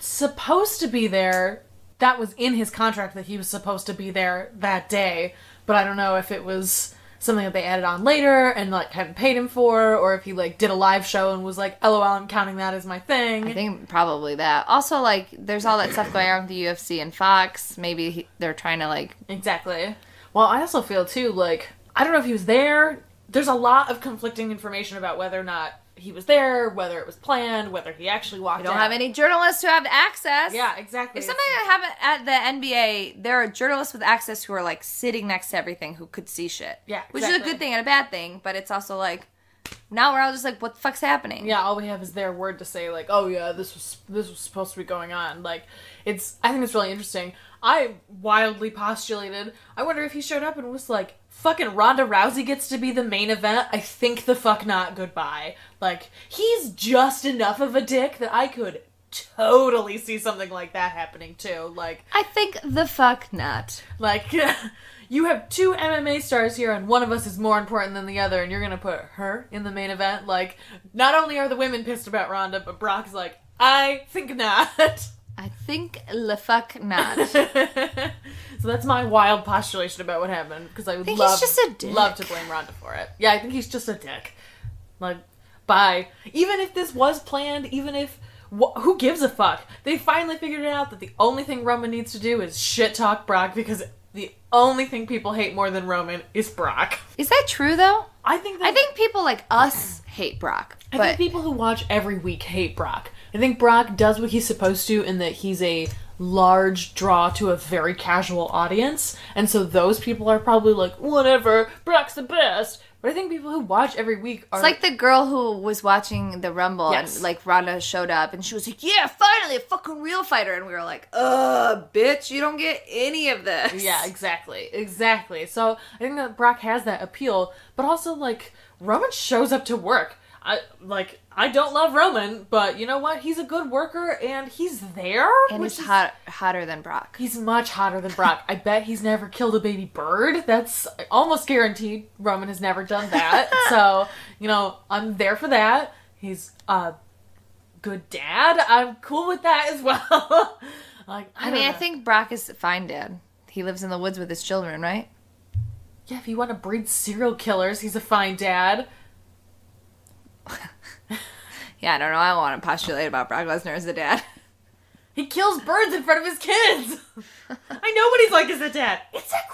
supposed to be there. That was in his contract that he was supposed to be there that day. But I don't know if it was something that they added on later and, like, hadn't paid him for, or if he, like, did a live show and was like, LOL, I'm counting that as my thing. I think probably that. Also, like, there's all that stuff going on with the UFC and Fox. Maybe they're trying to, like... Exactly. Well, I also feel, too, like, I don't know if he was there. There's a lot of conflicting information about whether or not he was there, whether it was planned, whether he actually walked out. We don't have any journalists who have access. Yeah, exactly. If something happened at the NBA, there are journalists with access who are, like, sitting next to everything who could see shit. Yeah, exactly. Which is a good thing and a bad thing, but it's also, like, Now we're all just like, what the fuck's happening? Yeah, all we have is their word to say, like, oh yeah, this was supposed to be going on. Like, I think it's really interesting. I wildly postulated, I wonder if he showed up and was like, fucking Ronda Rousey gets to be the main event? I think the fuck not, goodbye. Like, he's just enough of a dick that I could totally see something like that happening too. Like, I think the fuck not. Like, you have 2 MMA stars here and one of us is more important than the other and you're gonna put her in the main event? Like, not only are the women pissed about Ronda, but Brock's like, I think not. I think the fuck not. So that's my wild postulation about what happened, because I would he's just a dick. love to blame Ronda for it. Yeah, I think he's just a dick. Like, bye. Even if this was planned, even if... who gives a fuck? They finally figured it out that the only thing Roman needs to do is shit talk Brock, because the only thing people hate more than Roman is Brock. Is that true, though? I think people like us hate Brock. I think people who watch every week hate Brock. I think Brock does what he's supposed to in that he's a large draw to a very casual audience. And so those people are probably like, whatever, Brock's the best. But I think people who watch every week are... It's like the girl who was watching the Rumble and, like, Ronda showed up and she was like, yeah, finally, a fucking real fighter. And we were like, bitch, you don't get any of this. Yeah, exactly. Exactly. So I think that Brock has that appeal, but also, like, Roman shows up to work. I don't love Roman, but you know what? He's a good worker, and he's there. And he's hotter than Brock. He's much hotter than Brock. I bet he's never killed a baby bird. That's almost guaranteed. Roman has never done that. So, you know, I'm there for that. He's a good dad. I'm cool with that as well. Like, I think Brock is a fine dad. He lives in the woods with his children, right? Yeah, if you want to breed serial killers, he's a fine dad. Yeah, I don't know. I don't want to postulate about Brock Lesnar as a dad. He kills birds in front of his kids. I know what he's like as a dad. It's that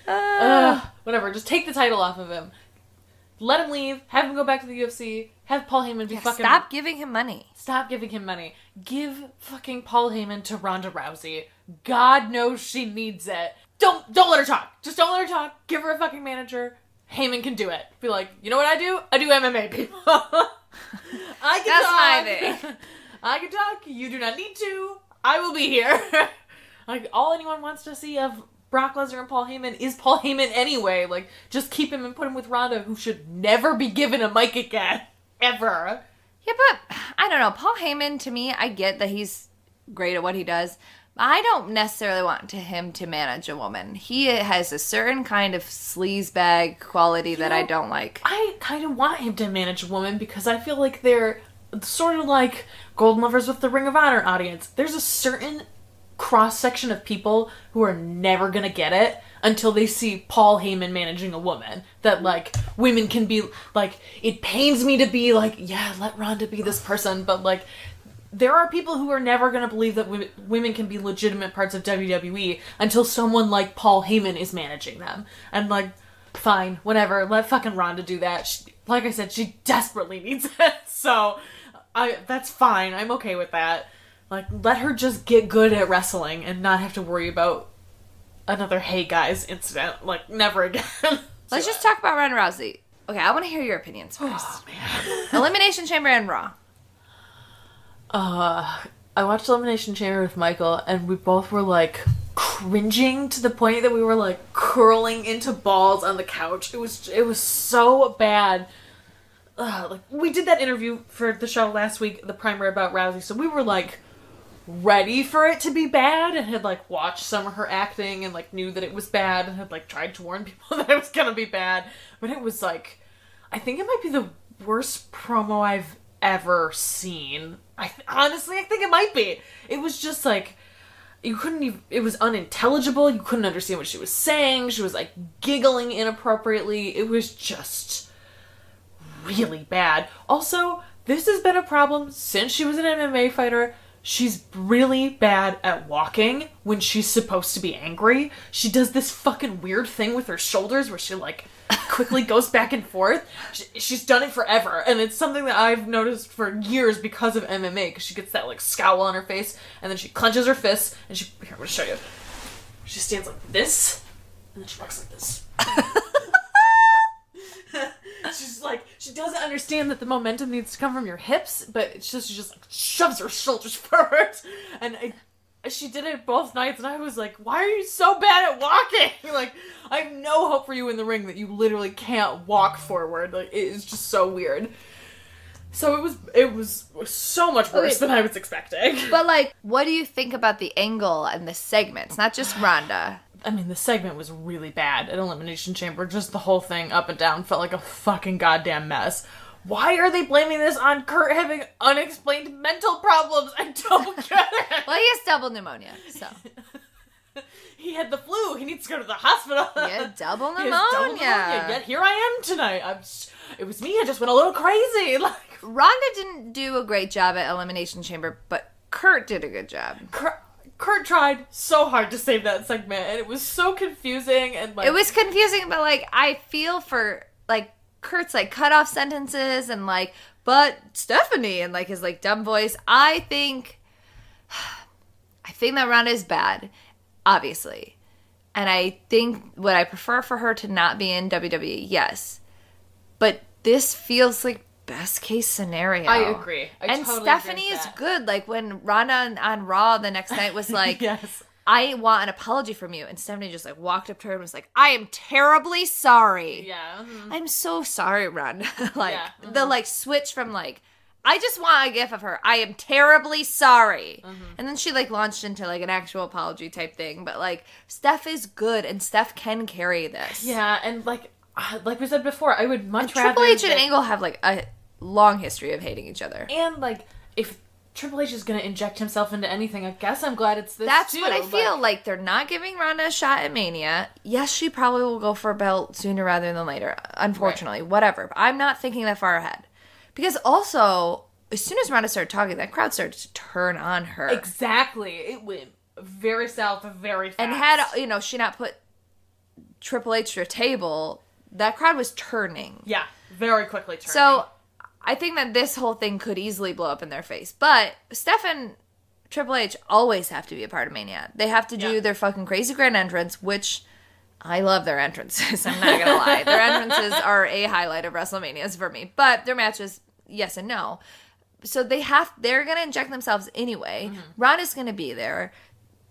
great. Whatever. Just take the title off of him. Let him leave. Have him go back to the UFC. Have Paul Heyman be fucking... Stop giving him money. Stop giving him money. Give fucking Paul Heyman to Ronda Rousey. God knows she needs it. Don't let her talk. Just don't let her talk. Give her a fucking manager. Heyman can do it. Be like, you know what I do? I do MMA, people. I can That's talk. my thing. I can talk. You do not need to. I will be here. Like, all anyone wants to see of Brock Lesnar and Paul Heyman is Paul Heyman anyway. Like, just keep him and put him with Ronda, who should never be given a mic again. Ever. Yeah, but, I don't know. Paul Heyman, to me, I get that he's great at what he does. I don't necessarily want him to manage a woman. He has a certain kind of sleazebag quality that I don't like. I kind of want him to manage a woman because I feel like they're sort of like Golden Lovers with the Ring of Honor audience. There's a certain cross-section of people who are never gonna get it until they see Paul Heyman managing a woman. That, like, women can be, like, it pains me to be like, yeah, let Ronda be this person, but, like, there are people who are never going to believe that women can be legitimate parts of WWE until someone like Paul Heyman is managing them. And, like, fine, whatever, let fucking Ronda do that. Like I said, she desperately needs it. So, that's fine. I'm okay with that. Like, let her just get good at wrestling and not have to worry about another hey guys incident. Like, never again. Let's just talk about Ronda Rousey. Okay, I want to hear your opinions first. Oh, man. Elimination Chamber and Raw. I watched Elimination Chamber with Michael, and we both were, like, cringing to the point that we were, like, curling into balls on the couch. It was so bad. Like, we did that interview for the show last week, the primer about Rousey, so we were, like, ready for it to be bad, and had, like, watched some of her acting, and, like, knew that it was bad, and had, like, tried to warn people that it was gonna be bad. But it was, like, I think it might be the worst promo I've ever seen. Honestly, I think it might be. It was just like, you couldn't even, it was unintelligible, you couldn't understand what she was saying, she was like giggling inappropriately, it was just really bad. Also, this has been a problem since she was an MMA fighter. She's really bad at walking when she's supposed to be angry. She does this fucking weird thing with her shoulders where she, like, quickly goes back and forth. She's done it forever, and it's something that I've noticed for years because of MMA, because she gets that, like, scowl on her face, and then she clenches her fists, and here, I'm gonna show you. She stands like this, and then she walks like this. She's like, she doesn't understand that the momentum needs to come from your hips, but it's just, she just like, shoves her shoulders forward. And she did it both nights, and I was like, why are you so bad at walking? Like, I have no hope for you in the ring that you literally can't walk forward. Like, it is just so weird. So it was so much worse than I was expecting. But, like, what do you think about the angle and the segments? Not just Ronda. I mean, the segment was really bad at Elimination Chamber. Just the whole thing up and down felt like a fucking goddamn mess. Why are they blaming this on Kurt having unexplained mental problems? I don't get it. Well, he has double pneumonia, so. He had the flu. He needs to go to the hospital. He had double pneumonia. He has double pneumonia. Yet here I am tonight. It was me. I just went a little crazy. Like, Ronda didn't do a great job at Elimination Chamber, but Kurt did a good job. Kurt tried so hard to save that segment, and it was so confusing. And like, it was confusing, but like I feel for like Kurt's like cut off sentences and like, but Stephanie and like his like dumb voice. I think that Ronda is bad, obviously, and I think would I prefer for her to not be in WWE? Yes, but this feels like best case scenario. I agree. And totally Stephanie is good. Like when Ronda on Raw the next night was like, yes. I want an apology from you. And Stephanie just like walked up to her and was like, I am terribly sorry. Yeah. Mm-hmm. I'm so sorry, Ronda. Like yeah. the like switch from like, I just want a gif of her. I am terribly sorry. Mm-hmm. And then she like launched into like an actual apology type thing. But like Steph is good and Steph can carry this. Yeah. And like we said before, I would much rather Triple H and Angle have like a long history of hating each other. And like if Triple H is going to inject himself into anything, I guess I'm glad it's this That's too. what I feel. Like they're not giving Ronda a shot at Mania. Yes, she probably will go for a belt sooner rather than later. Unfortunately, right. Whatever. But I'm not thinking that far ahead. Because also, as soon as Ronda started talking, that crowd started to turn on her. Exactly. It went very south very fast. And had, she not put Triple H to a table, that crowd was turning. Yeah, very quickly turning. So I think that this whole thing could easily blow up in their face. But Steph and Triple H always have to be a part of Mania. They have to do their fucking crazy grand entrance, which I love their entrances. I'm not going to lie. Their entrances are a highlight of WrestleManias for me. But their matches, yes and no. So they're going to inject themselves anyway. Mm-hmm. Ronda's going to be there.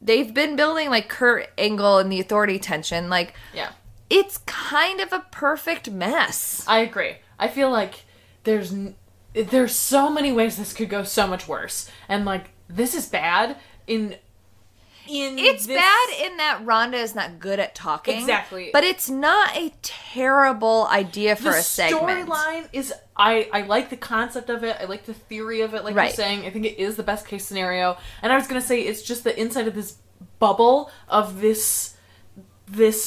They've been building like Kurt Angle and the Authority tension. Like, yeah. It's kind of a perfect mess. I agree. I feel like there's so many ways this could go so much worse, and like this is bad it's bad in that Ronda is not good at talking. Exactly. But it's not a terrible idea for a segment. The storyline is I like the concept of it. I like the theory of it, like you're saying. I think it is the best case scenario. And I was gonna say it's just the inside of this bubble of this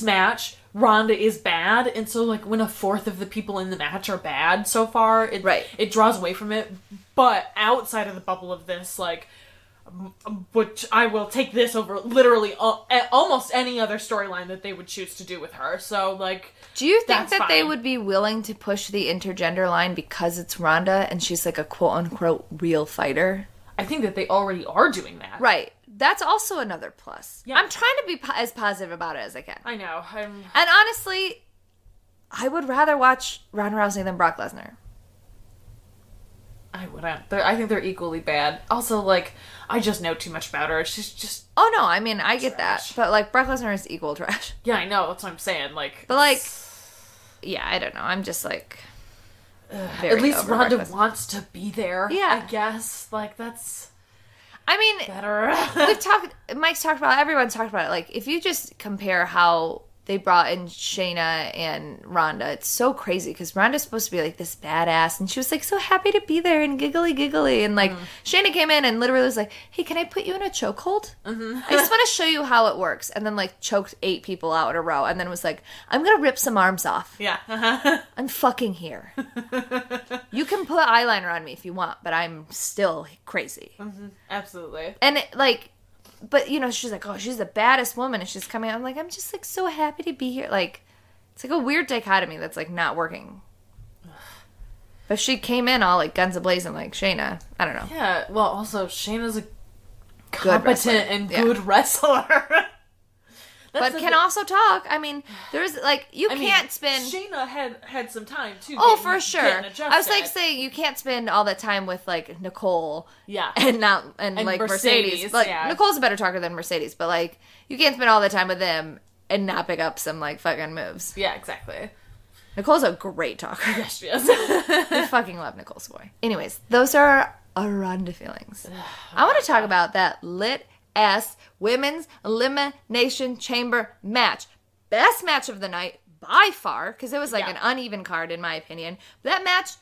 match. Ronda is bad, and so like when a fourth of the people in the match are bad so far, it draws away from it. But outside of the bubble of this, like, which I will take this over literally almost any other storyline that they would choose to do with her. So like, do you think that they would be willing to push the intergender line because it's Ronda and she's like a quote unquote real fighter? I think that they already are doing that. Right. That's also another plus. Yeah. I'm trying to be as positive about it as I can. I know. And honestly, I would rather watch Ronda Rousey than Brock Lesnar. I wouldn't. I think they're equally bad. Also, like, I just know too much about her. She's just... Oh, no. I mean, I get that. But, like, Brock Lesnar is equal trash. Yeah, I know. That's what I'm saying. Like... But, like... Yeah, I don't know. I'm just, like... At least Ronda wants to be there. Yeah. I guess. Like, that's... I mean, better. Mike's talked about it, everyone's talked about it. Like, if you just compare how they brought in Shayna and Ronda, it's so crazy because Ronda's supposed to be like this badass, and she was like so happy to be there and giggly. And like, Shayna came in and literally was like, hey, can I put you in a chokehold? Mm-hmm. I just want to show you how it works. And then like choked 8 people out in a row, and then was like, I'm going to rip some arms off. Yeah. I'm fucking here. You can put eyeliner on me if you want, but I'm still crazy. Mm-hmm. Absolutely. And but she's like, oh, she's the baddest woman, and she's coming out. I'm like, I'm just like so happy to be here. Like, it's like a weird dichotomy that's like not working. But she came in all like guns a-blazing like Shayna. I don't know. Yeah, well, also Shayna's a competent and good wrestler. but can also talk. I mean, there's like you can't spend. Shayna had some time too. Oh, for sure. I was like saying you can't spend all that time with like Nicole. Yeah. And like Mercedes. Like Nicole's a better talker than Mercedes, but like you can't spend all the time with them and not pick up some like fucking moves. Yeah, exactly. Nicole's a great talker. Yes, she is. I fucking love Nicole's boy. Anyways, those are our Ronda feelings. I want to talk about that lit-ass women's elimination chamber match. Best match of the night by far, because it was like an uneven card in my opinion. That match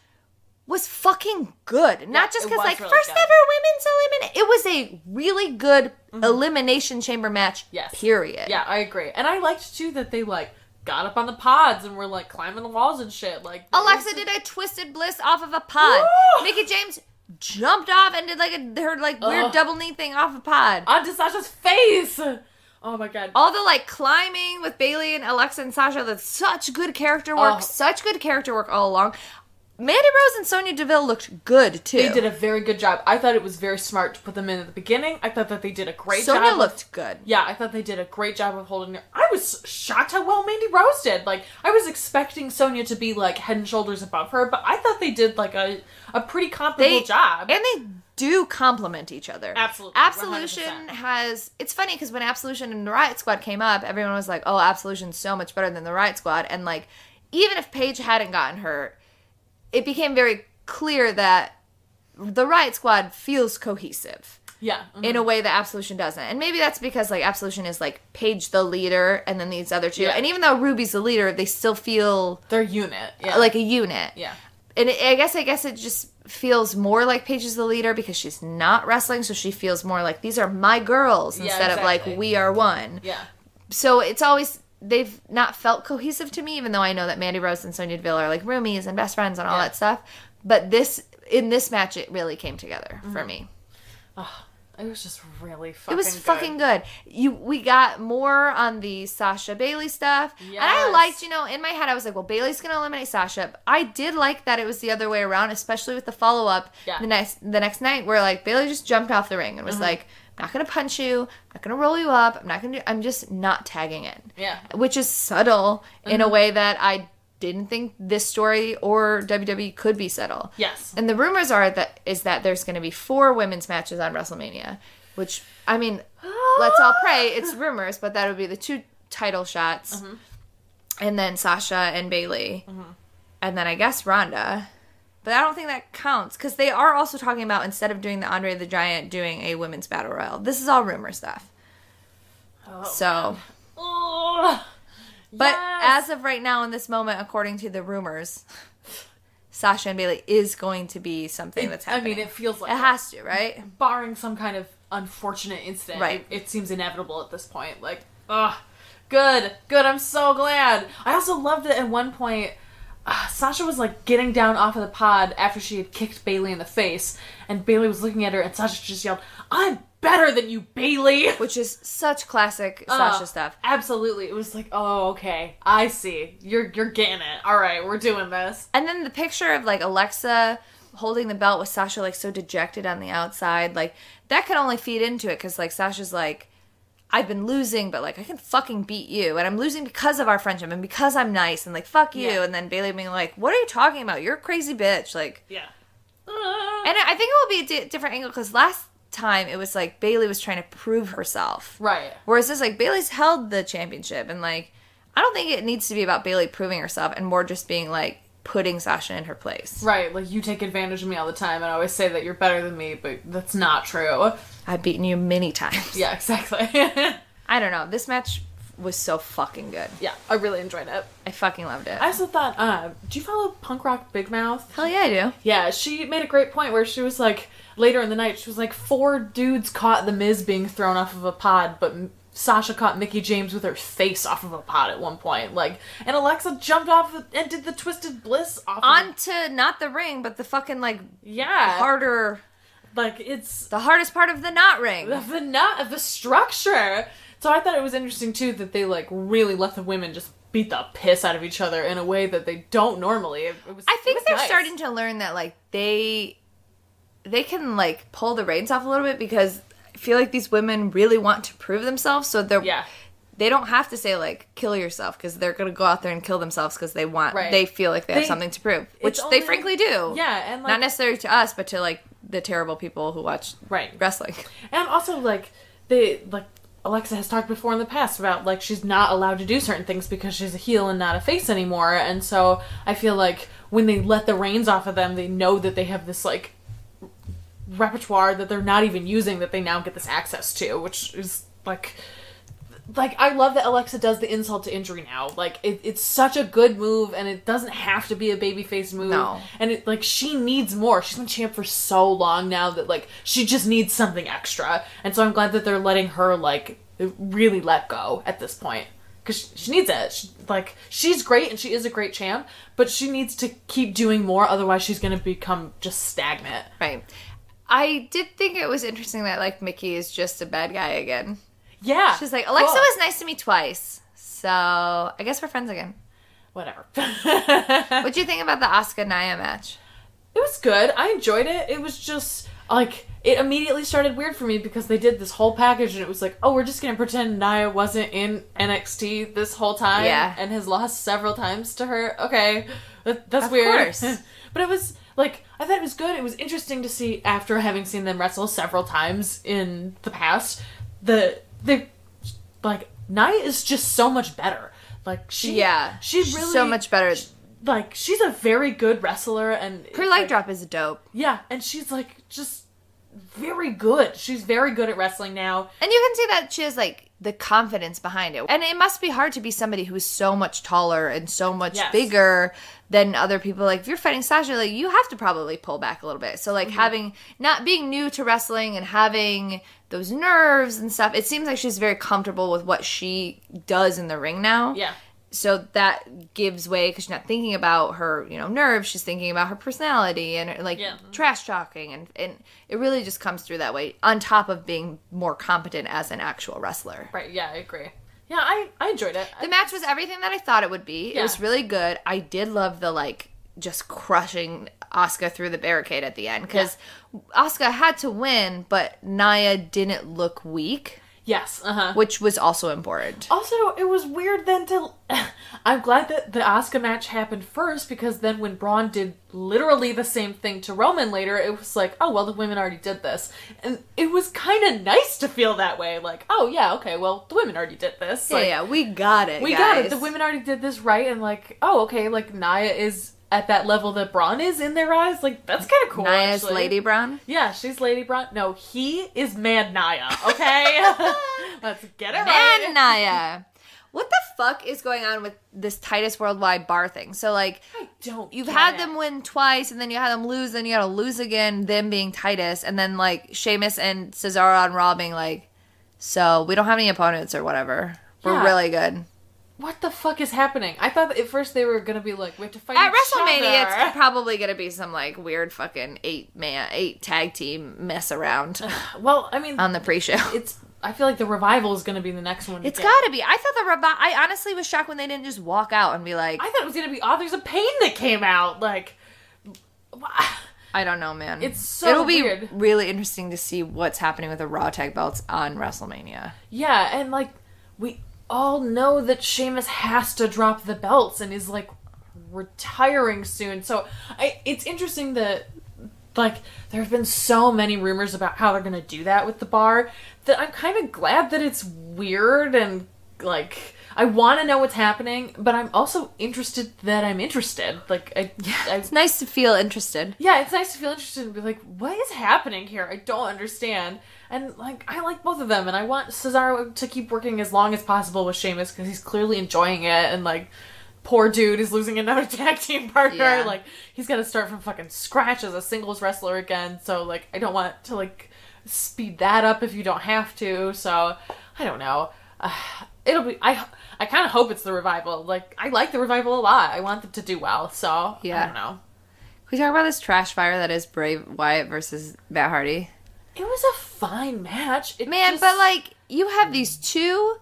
was fucking good. Not just because like really first good. Ever women's elimination. It was a really good elimination chamber match. Yes. Period. Yeah, I agree. And I liked too that they like got up on the pods and were like climbing the walls and shit. Like Alexa did a twisted bliss off of a pod. Woo! Mickie James jumped off and did like her like weird double knee thing off a pod onto Sasha's face. Oh my god! All the like climbing with Bayley and Alexa and Sasha. That's such good character work. Such good character work all along. Mandy Rose and Sonya Deville looked good, too. They did a very good job. I thought it was very smart to put them in at the beginning. I thought that they did a great job. Sonya looked good. Yeah, I thought they did a great job of holding her. I was shocked how well Mandy Rose did. Like, I was expecting Sonya to be, like, head and shoulders above her, but I thought they did, like, a pretty comparable job. And they do complement each other. Absolutely. Absolution 100%. has... It's funny, because when Absolution and the Riot Squad came up, everyone was like, oh, Absolution's so much better than the Riot Squad. And, like, even if Paige hadn't gotten hurt, it became very clear that the Riot Squad feels cohesive. Yeah. Mm-hmm. In a way that Absolution doesn't. And maybe that's because, like, Absolution is, like, Paige the leader, and then these other two. Yeah. And even though Ruby's the leader, they still feel... They're a unit. Yeah. Like a unit. Yeah. And I guess it just feels more like Paige is the leader because she's not wrestling, so she feels more like, these are my girls, instead of, like, we are one. Yeah. So it's always... They've not felt cohesive to me, even though I know that Mandy Rose and Sonya Deville are like roomies and best friends and all that stuff. But in this match, it really came together for me. Oh, it was just really fucking good. It was fucking good. We got more on the Sasha Bayley stuff. Yes. And I liked, in my head, I was like, well, Bayley's going to eliminate Sasha. But I did like that it was the other way around, especially with the follow-up the next night where, like, Bayley just jumped off the ring and was like, I'm not going to punch you. I'm not going to roll you up. I'm just not tagging in. Yeah. Which is subtle in a way that I didn't think this story or WWE could be subtle. Yes. And the rumors is that there's going to be 4 women's matches on WrestleMania, which, I mean, let's all pray it's rumors, but that would be the 2 title shots. Mm-hmm. And then Sasha and Bayley. Mm-hmm. And then I guess Ronda. But I don't think that counts, because they are also talking about, instead of doing the Andre the Giant, doing a women's battle royal. This is all rumor stuff. Oh, so. But as of right now, in this moment, according to the rumors, Sasha and Bayley is going to be something that's happening. I mean, it feels like it has to, right? Barring some kind of unfortunate incident, right? It seems inevitable at this point. Like, good. I'm so glad. I also loved it at one point. Sasha was like getting down off of the pod after she had kicked Bayley in the face, and Bayley was looking at her, and Sasha just yelled, "I'm better than you, Bayley!" Which is such classic Sasha stuff. Absolutely. It was like, oh, okay, I see. You're getting it. All right, we're doing this. And then the picture of like Alexa holding the belt with Sasha like so dejected on the outside, like that could only feed into it, because like Sasha's like, I've been losing, but, like, I can fucking beat you. And I'm losing because of our friendship and because I'm nice and, like, fuck you. Yeah. And then Bayley being like, what are you talking about? You're a crazy bitch. Like, yeah. And I think it will be a different angle, because last time it was, like, Bayley was trying to prove herself. Right. Whereas this, like, Bayley's held the championship. And, like, I don't think it needs to be about Bayley proving herself and more just being, like, putting Sasha in her place. Right. Like, you take advantage of me all the time and always say that you're better than me, but that's not true. I've beaten you many times. Yeah, exactly. I don't know. This match was so fucking good. Yeah, I really enjoyed it. I fucking loved it. I also thought, do you follow Punk Rock Big Mouth? Hell yeah, I do. Yeah, she made a great point where she was like, later in the night, she was like, 4 dudes caught The Miz being thrown off of a pod, but Sasha caught Mickie James with her face off of a pod at one point. Like, and Alexa jumped off and did the Twisted Bliss off onto not the ring, but the fucking, like, harder... Like, it's... the hardest part of the knot ring. The structure. So I thought it was interesting, too, that they, like, really let the women just beat the piss out of each other in a way that they don't normally. I think they're starting to learn that, like, they can, like, pull the reins off a little bit, because I feel like these women really want to prove themselves, so they don't have to say, like, kill yourself, because they're going to go out there and kill themselves because they feel like they have something to prove, which they frankly do. Yeah, and, like, not necessarily to us, but to, like, the terrible people who watch wrestling. And also, like, Alexa has talked before in the past about, like, she's not allowed to do certain things because she's a heel and not a face anymore, and so I feel like when they let the reins off of them, they know that they have this, like, repertoire that they're not even using that they now get this access to, which is, like, I love that Alexa does the insult to injury now. Like, it's such a good move, and it doesn't have to be a babyface move. No. And it, like, she needs more. She's been champ for so long now that, like, she just needs something extra. And so I'm glad that they're letting her, like, really let go at this point. Because she needs it. She's great, and she is a great champ, but she needs to keep doing more, otherwise she's going to become just stagnant. Right. I did think it was interesting that, like, Mickey is just a bad guy again. Yeah. She's like, Alexa was nice to me twice, so I guess we're friends again. Whatever. What'd you think about the Asuka-Nia match? It was good. I enjoyed it. It was just, like, it immediately started weird for me because they did this whole package and it was like, oh, we're just going to pretend Nia wasn't in NXT this whole time and has lost several times to her. Okay, that's weird. Of course. But it was, like, I thought it was good. It was interesting to see, after having seen them wrestle several times in the past, like, Nia is just so much better. Like, she really... so much better. Like, she's a very good wrestler, and... Her leg drop is dope. Yeah, and she's, like, just very good. She's very good at wrestling now. And you can see that she has, like, the confidence behind it. And it must be hard to be somebody who's so much taller and so much bigger than other people. Like, if you're fighting Sasha, like, you have to probably pull back a little bit. So, like, not being new to wrestling and having those nerves and stuff, it seems like she's very comfortable with what she does in the ring now. Yeah. So that gives way, because she's not thinking about her, nerves. She's thinking about her personality and, like, trash talking. And it really just comes through that way, on top of being more competent as an actual wrestler. Right, yeah, I agree. Yeah, I enjoyed it. The match was everything that I thought it would be. Yeah. It was really good. I did love the, like, just crushing Asuka through the barricade at the end. Because Asuka had to win, but Nia didn't look weak. Yes, which was also important. Also, it was weird then to... I'm glad that the Asuka match happened first, because then when Braun did literally the same thing to Roman later, it was like, oh, well, the women already did this. And it was kind of nice to feel that way. Like, oh, yeah, okay, well, the women already did this. Like, yeah, we got it, We got it. The women already did this right, and like, oh, okay, like, Nia is at that level that Braun is in their eyes. Like, that's kind of cool, Nia's actually. Lady Braun? Yeah, she's Lady Braun. No, he is Mad Nia, okay? Let's get it right. Mad Nia. What the fuck is going on with this Titus Worldwide bar thing? So, like, you've had them win twice, and then you had them lose, then you gotta lose again, them being Titus, and then, like, Sheamus and Cesaro on Raw being like, so, we don't have any opponents or whatever. We're really good. What the fuck is happening? I thought that at first they were gonna be like, we have to fight at each WrestleMania, other. It's probably gonna be some, like, weird fucking 8 tag team mess around. Well, I mean, on the pre-show. I feel like the Revival is gonna be the next one. It's gotta be. I thought I honestly was shocked when they didn't just walk out and be like... I thought it was gonna be Authors of Pain that came out. Like... I don't know, man. It's so weird. It'll be really interesting to see what's happening with the Raw tag belts on WrestleMania. Yeah, and, like, we all know that Sheamus has to drop the belts and is, like, retiring soon. So it's interesting that, like, there have been so many rumors about how they're going to do that with the bar that I'm kind of glad that it's weird, and, like, I want to know what's happening, but I'm also interested that I'm interested. Like, it's nice to feel interested. Yeah, it's nice to feel interested and be like, what is happening here? I don't understand. And, like, I like both of them, and I want Cesaro to keep working as long as possible with Sheamus, because he's clearly enjoying it, and, like, poor dude is losing another tag team partner. Yeah. Like, he's got to start from fucking scratch as a singles wrestler again, so, like, I don't want to, like, speed that up if you don't have to, so, I don't know. It'll be... I kind of hope it's the Revival. Like, I like the Revival a lot. I want them to do well, so, yeah. I don't know. Can we talk about this trash fire that is Bray Wyatt versus Matt Hardy? It was a fine match. But, like, you have these two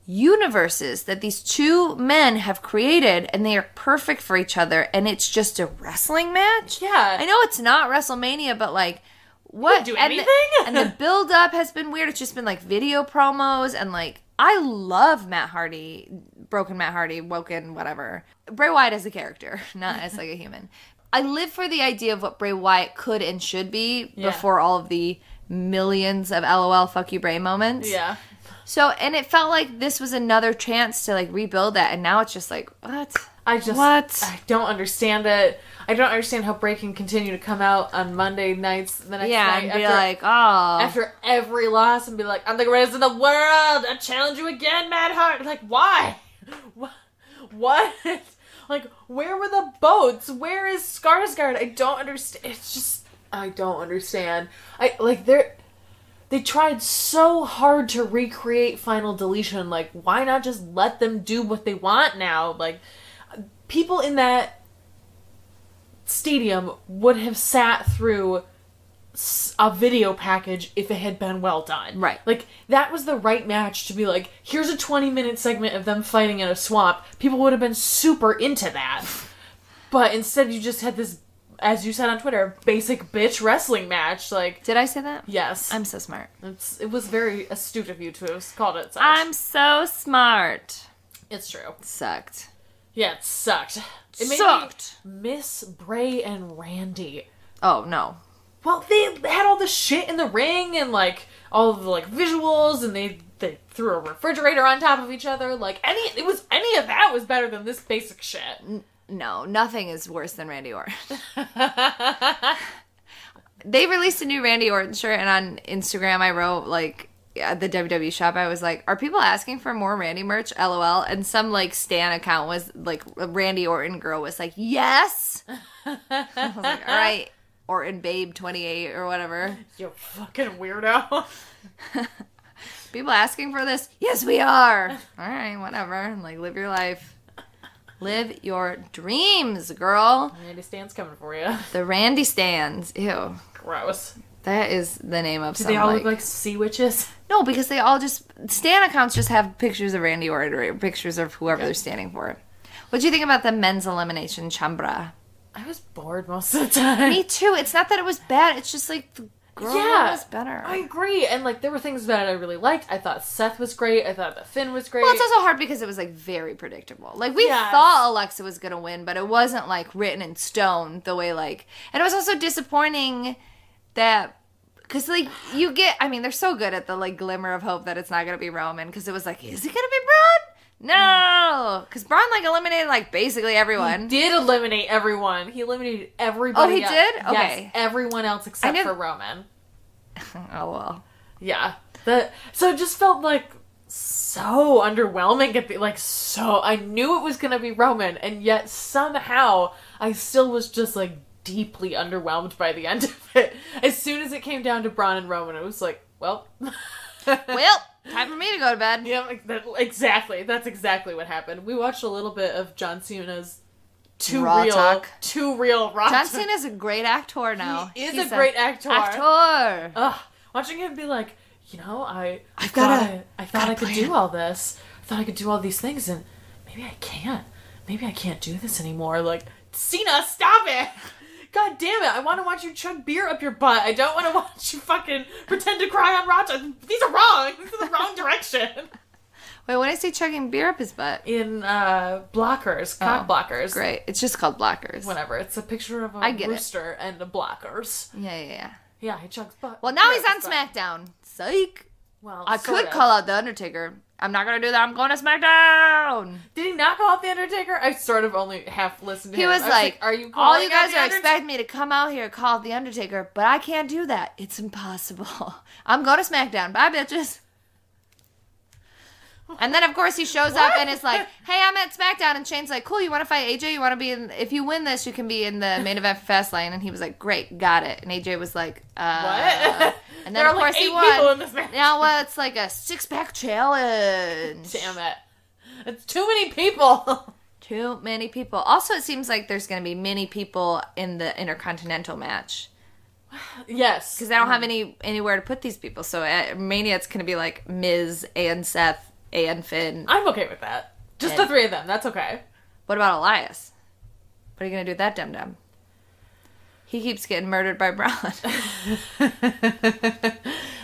universes that these two men have created, and they are perfect for each other, and it's just a wrestling match? Yeah. I know it's not WrestleMania, but, like, what? Do anything? And the build-up has been weird. It's just been, like, video promos, and, like, I love Matt Hardy, Broken Matt Hardy, Woken, whatever. Bray Wyatt as a character, not as like a human. I live for the idea of what Bray Wyatt could and should be before all of the millions of LOL fuck you Bray moments. Yeah. So, and it felt like this was another chance to like rebuild that, and now it's just like, what? I don't understand it. I don't understand how Bray can continue to come out on Monday nights the next night. And be like, oh. After every loss and be like, I'm the greatest in the world. I challenge you again, Matt Hart. Like, why? What? Like, where were the boats? Where is Skarsgård? I don't understand. It's just, I don't understand. They tried so hard to recreate Final Deletion. Like, why not just let them do what they want now? Like, people in that stadium would have sat through a video package if it had been well done. Right. Like, that was the right match to be like, here's a 20-minute segment of them fighting in a swamp. People would have been super into that. But instead you just had this, as you said on Twitter, basic bitch wrestling match. Like, did I say that? Yes. I'm so smart. It was very astute of you to have called it such. I'm so smart. It's true. It sucked. Yeah, it sucked. It made sucked. me miss Bray and Randy. Oh, no. Well, they had all the shit in the ring and, like, all of the, like, visuals, and they threw a refrigerator on top of each other. Like, any of that was better than this basic shit. No, nothing is worse than Randy Orton. They released a new Randy Orton shirt, and on Instagram I wrote, like, at the WWE shop, I was like, are people asking for more Randy merch? LOL. And some, like, Stan account was, like, a Randy Orton girl was like, yes! I was like, all right, Orton Babe 28 or whatever. You fucking weirdo. People asking for this? Yes, we are. All right, whatever. Like, live your life. Live your dreams, girl. Randy Stan's coming for you. The Randy Stans. Ew. Gross. That is the name of some, Do they all look like sea witches? No, because they all just... Stan accounts just have pictures of Randy Orton or pictures of whoever they're standing for. What do you think about the men's elimination chambra? I was bored most of the time. Me too. It's not that it was bad. It's just like the girl was better. I agree. And like there were things about it I really liked. I thought Seth was great. I thought that Finn was great. Well, it's also hard because it was like very predictable. Like we thought Alexa was going to win, but it wasn't like written in stone the way like... And it was also disappointing that... Because like you get... I mean, they're so good at the like glimmer of hope that it's not going to be Roman. Because it was like, is it going to be Braun? No, because Braun like eliminated like basically everyone. He did eliminate everyone. He eliminated everybody. Oh, he did? Okay. Yes, everyone else except for Roman. Oh well. Yeah. So it just felt like so underwhelming at the I knew it was gonna be Roman, and yet somehow I still was just like deeply underwhelmed by the end of it. As soon as it came down to Braun and Roman, it was like, well. Well, time for me to go to bed. Yeah, exactly. That's exactly what happened. We watched a little bit of John Cena's too real raw John Cena's a great actor now. He's a great actor. Ugh, watching him be like, you know, I thought I could do all this. I thought I could do all these things, and maybe I can't. Maybe I can't do this anymore. Like, Cena, stop it! God damn it, I want to watch you chug beer up your butt. I don't want to watch you fucking pretend to cry on Raja. These are wrong. These are the wrong direction. Wait, when is he chugging beer up his butt? In blockers, cock blockers. Great. It's just called blockers. Whatever. It's a picture of a rooster and a blockers. Yeah. Yeah, he chugs butt. Well, now he's on SmackDown. Psych. Well, I could call out The Undertaker. I'm not going to do that. I'm going to SmackDown. Did he not call out The Undertaker? I sort of only half listened to him. He was like, are you all you guys are expecting me to come out here and call out The Undertaker, but I can't do that. It's impossible. I'm going to SmackDown. Bye, bitches. And then, of course, he shows up and is like, hey, I'm at SmackDown. And Shane's like, cool, you want to fight AJ? You want to be in... If you win this, you can be in the main event for Fastlane. And he was like, great, got it. And AJ was like, what? And then, of course, he won. People in this match. Now, well, it's like a six-pack challenge. Damn it. It's too many people. Too many people. Also, it seems like there's going to be many people in the Intercontinental match. Yes. Because they don't have anywhere to put these people. So at Mania, it's going to be like Miz and Seth and Finn. I'm okay with that. Just the three of them. That's okay. What about Elias? What are you going to do with that dum-dum? He keeps getting murdered by Braun. I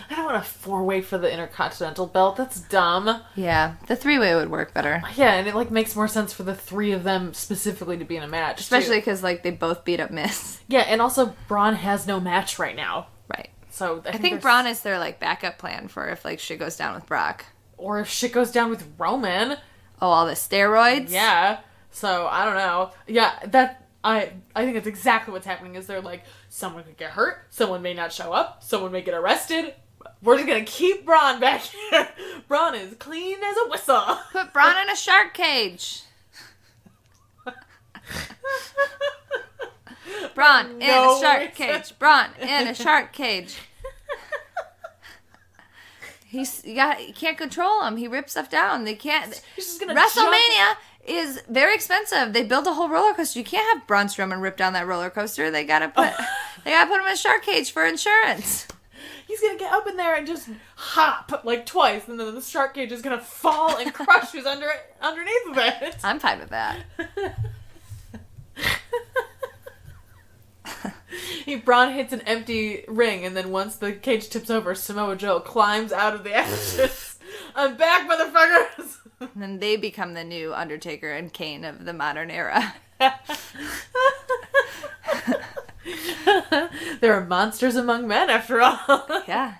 don't want a 4-way 4-way for the Intercontinental belt. That's dumb. Yeah, the 3-way would work better. Yeah, and it, like, makes more sense for the 3 of them specifically to be in a match. Especially because, like, they both beat up Miz. Yeah, and also Braun has no match right now. Right. So I think Braun is their, like, backup plan for if, like, shit goes down with Brock. Or if shit goes down with Roman. Oh, all the steroids? Yeah. So, I don't know. Yeah, I think that's exactly what's happening, is they're like, someone could get hurt, someone may not show up, someone may get arrested. We're just gonna keep Braun back here. Braun is clean as a whistle. Put Braun in a shark cage. Braun in a shark cage. Braun in a shark cage. You can't control him. He rips stuff down. They can't. He's just gonna WrestleMania is very expensive. They built a whole roller coaster. You can't have Braun Strowman rip down that roller coaster. They gotta put him in a shark cage for insurance. He's gonna get up in there and just hop like twice, and then the shark cage is gonna fall and crush who's underneath of it. I'm fine with that. Braun hits an empty ring, and then once the cage tips over, Samoa Joe climbs out of the ashes. I'm back, motherfuckers! And then they become the new Undertaker and Kane of the modern era. There are monsters among men, after all. Yeah.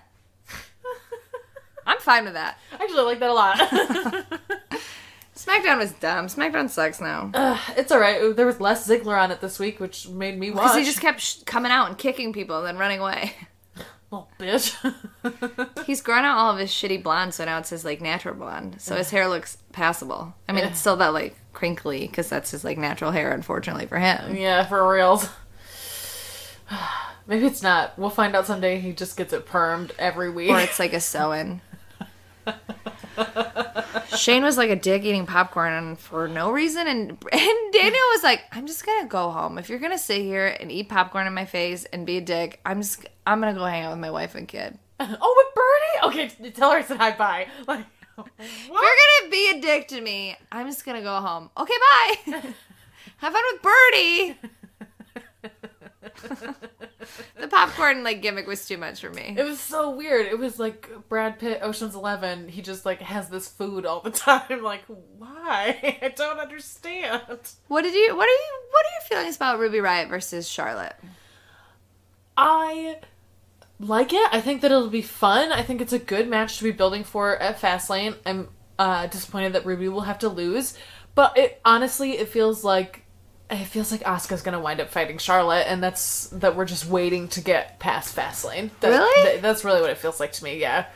I'm fine with that. Actually, I like that a lot. SmackDown was dumb. SmackDown sucks now. It's alright. There was less Ziggler on it this week, which made me watch. Because he just kept coming out and kicking people and then running away. Little bitch. He's grown out all of his shitty blonde, so now it's his, like, natural blonde. So his hair looks passable. I mean, it's still that, like, crinkly, because that's his, like, natural hair, unfortunately, for him. Yeah, for reals. Maybe it's not. We'll find out someday. He just gets it permed every week. Or it's, like, a sew-in. Shane was like a dick eating popcorn for no reason, and Daniel was like, I'm just gonna go home. If you're gonna sit here and eat popcorn in my face and be a dick, I'm gonna go hang out with my wife and kid. Oh, with Birdie? Okay, tell her I said hi, bye. Like, what? If you're gonna be a dick to me, I'm just gonna go home. Okay, bye. Have fun with Birdie. The popcorn, like, gimmick was too much for me. It was so weird. It was like Brad Pitt, Ocean's 11. He just, like, has this food all the time. Like, why? I don't understand. What are your feelings about Ruby Riott versus Charlotte? I like it. I think that it'll be fun. I think it's a good match to be building for at Fastlane. I'm disappointed that Ruby will have to lose, but it feels like Asuka's gonna wind up fighting Charlotte, and that we're just waiting to get past Fastlane. Really? That's really what it feels like to me, yeah.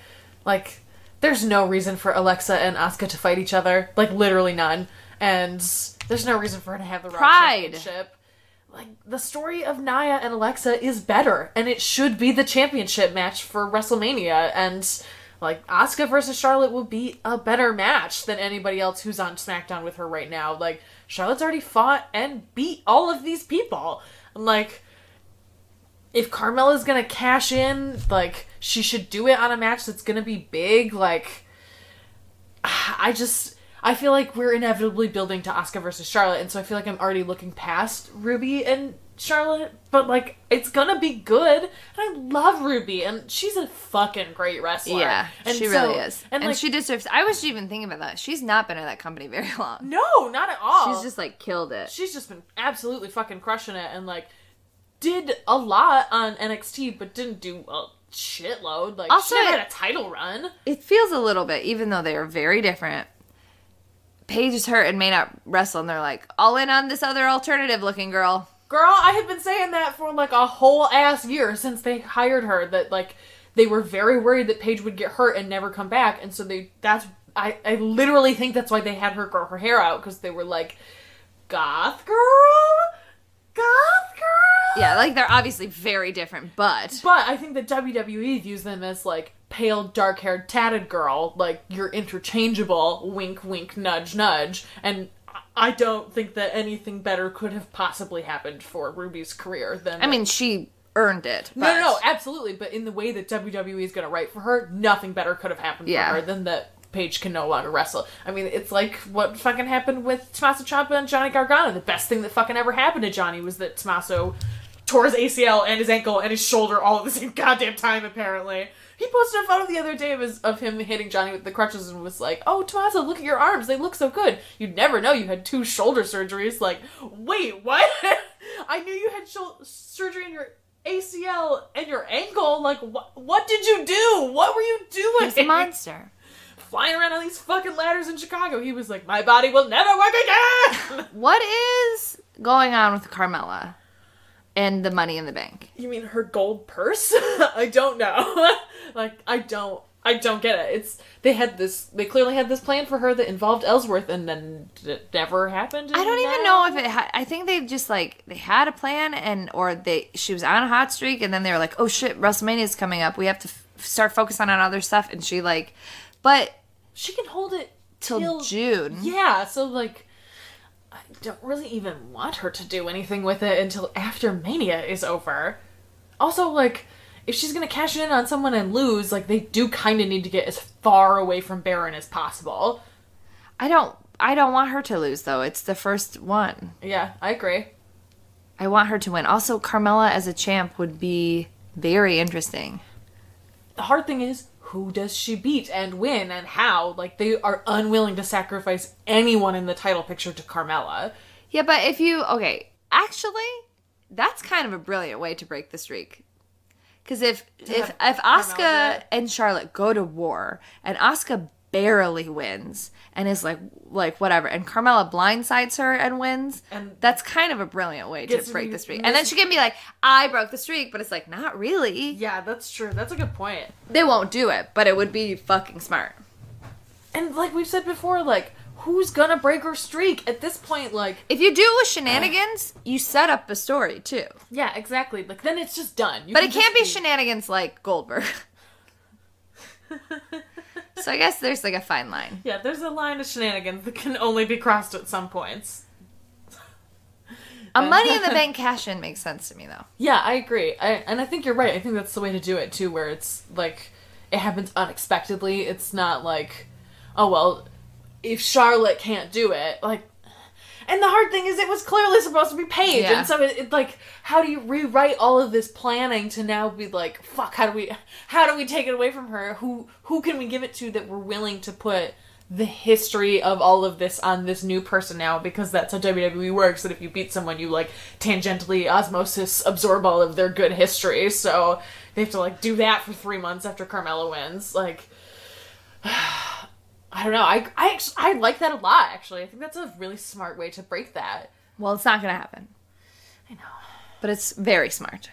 Like, there's no reason for Alexa and Asuka to fight each other. Like, literally none. And there's no reason for her to have the Raw Championship. Like, the story of Nia and Alexa is better, and it should be the championship match for WrestleMania, and, like, Asuka versus Charlotte will be a better match than anybody else who's on SmackDown with her right now. Like, Charlotte's already fought and beat all of these people. I'm like, if Carmella's gonna cash in, like, she should do it on a match that's gonna be big. Like, I feel like we're inevitably building to Asuka versus Charlotte, and so I feel like I'm already looking past Ruby and Charlotte, but, like, it's gonna be good, and I love Ruby, and she's a fucking great wrestler. Yeah, and she really is. And like, she deserves... I was even thinking about that. She's not been in that company very long. No, not at all. She's just, like, killed it. She's just been absolutely fucking crushing it, and, like, did a lot on NXT, but didn't do a shitload. Like, also, she never had a title run. It feels a little bit, even though they are very different. Paige is hurt and may not wrestle, and they're like, all in on this other alternative-looking girl. Girl, I have been saying that for, like, a whole ass year since they hired her, that, like, they were very worried that Paige would get hurt and never come back, and so I literally think that's why they had her grow her hair out, because they were like, goth girl? Yeah, like, they're obviously very different, but I think that WWE views them as, like, pale, dark-haired, tatted girl, like, you're interchangeable, wink, wink, nudge, nudge, and I don't think that anything better could have possibly happened for Ruby's career than... I mean, she earned it. But... No, absolutely, but in the way that WWE is going to write for her, nothing better could have happened for her than that Paige can no longer wrestle. I mean, it's like what fucking happened with Tommaso Ciampa and Johnny Gargano. The best thing that fucking ever happened to Johnny was that Tommaso tore his ACL and his ankle and his shoulder all at the same goddamn time, apparently. He posted a photo the other day of him hitting Johnny with the crutches and was like, oh, Tommaso, look at your arms. They look so good. You'd never know you had 2 shoulder surgeries. Like, wait, what? I knew you had surgery in your ACL and your ankle. Like, what did you do? What were you doing? He's a monster. Flying around on these fucking ladders in Chicago. He was like, my body will never work again! What is going on with Carmella and the Money in the Bank? You mean her gold purse? I don't know. Like, I don't get it. They clearly had this plan for her that involved Ellsworth, and then it never happened. I don't even know if it I think they just, like, they had a plan, she was on a hot streak, and then they were like, oh shit, WrestleMania's coming up. We have to start focusing on other stuff, and she, like, but she can hold it till June. Yeah, so, like, I don't really even want her to do anything with it until after Mania is over. Also, like, if she's gonna cash in on someone and lose, like, they do kind of need to get as far away from Baron as possible. I don't want her to lose, though. It's the first one. Yeah, I agree. I want her to win. Also, Carmella as a champ would be very interesting. The hard thing is, who does she beat and win and how? Like, they are unwilling to sacrifice anyone in the title picture to Carmella. Yeah, but actually, that's kind of a brilliant way to break the streak. Because if Asuka and Charlotte go to war, and Asuka barely wins, and is like whatever, and Carmella blindsides her and wins, and that's kind of a brilliant way to break the streak. And then she can be like, I broke the streak, but it's like, not really. Yeah, that's true. That's a good point. They won't do it, but it would be fucking smart. And like we've said before, like, who's gonna break her streak at this point? Like, if you do it with shenanigans, you set up a story too. Yeah, exactly. Like, then it's just done. But it can't be shenanigans like Goldberg. So I guess there's like a fine line. Yeah, there's a line of shenanigans that can only be crossed at some points. A Money in the Bank cash-in makes sense to me, though. Yeah, I agree. And I think you're right. I think that's the way to do it, too, where it's, like, it happens unexpectedly. It's not like, oh, well, if Charlotte can't do it, like... And the hard thing is it was clearly supposed to be Paige. Yeah. And so it like, how do you rewrite all of this planning to now be like, fuck, how do we take it away from her? Who can we give it to that we're willing to put the history of all of this on this new person now? Because that's how WWE works, that if you beat someone, you like tangentially osmosis absorb all of their good history. So they have to like do that for 3 months after Carmella wins. Like... I don't know. I like that a lot, actually. I think that's a really smart way to break that. Well, it's not going to happen. I know. But it's very smart.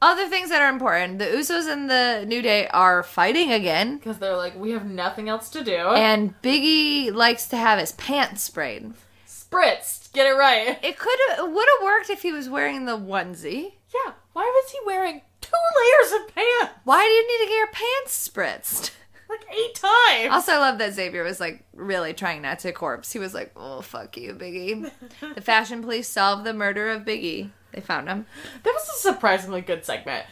Other things that are important. The Usos and the New Day are fighting again. Because they're like, we have nothing else to do. And Big E likes to have his pants sprayed. Spritzed. Get it right. It would have worked if he was wearing the onesie. Yeah. Why was he wearing 2 layers of pants? Why do you need to get your pants spritzed? Like 8 times. Also, I love that Xavier was like really trying not to corpse. He was like, "Oh, fuck you, Biggie." The fashion police solved the murder of Biggie. They found him. That was a surprisingly good segment.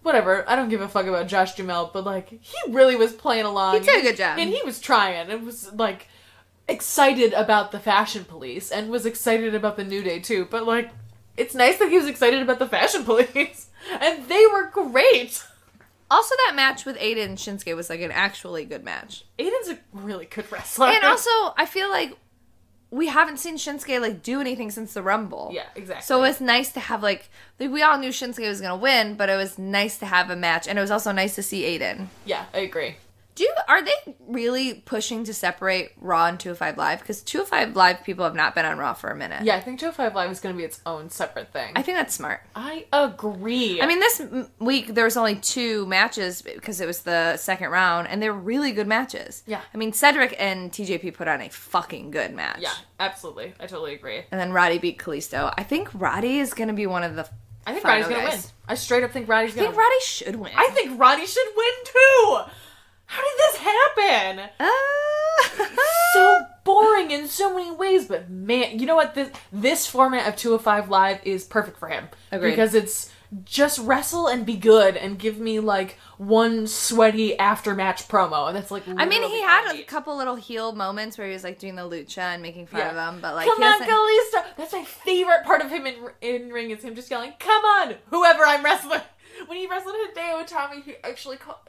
Whatever. I don't give a fuck about Josh Duhamel, but like he really was playing along. He did a good job, and he was trying. And was like excited about the fashion police and was excited about the New Day too. But like, it's nice that he was excited about the fashion police, and they were great. Also, that match with Aiden and Shinsuke was, like, an actually good match. Aiden's a really good wrestler. And also, I feel like we haven't seen Shinsuke, like, do anything since the Rumble. Yeah, exactly. So it was nice to have, like we all knew Shinsuke was going to win, but it was nice to have a match. And it was also nice to see Aiden. Yeah, I agree. Are they really pushing to separate Raw and 205 Live? Because 205 Live people have not been on Raw for a minute. Yeah, I think 205 Live is going to be its own separate thing. I think that's smart. I agree. I mean, this week there was only 2 matches because it was the second round, and they were really good matches. Yeah. I mean, Cedric and TJP put on a fucking good match. Yeah, absolutely. I totally agree. And then Roddy beat Kalisto. I think Roddy is going to be one of the I think Roddy's going to win. I straight up think Roddy's going to win. I think Roddy should win. I think Roddy should win, too! How did this happen? So boring in so many ways, but man, you know what? This format of 205 Live is perfect for him. Agreed. Because it's just wrestle and be good and give me, like, one sweaty after-match promo. And that's, like, I mean, he had all a I need. couple little heel moments where he was, like, doing the lucha and making fun of them, but, like, come he on, doesn't... Kalisto! That's my favorite part of him in ring is him just yelling, come on, whoever I'm wrestling. When he wrestled Hideo Itami,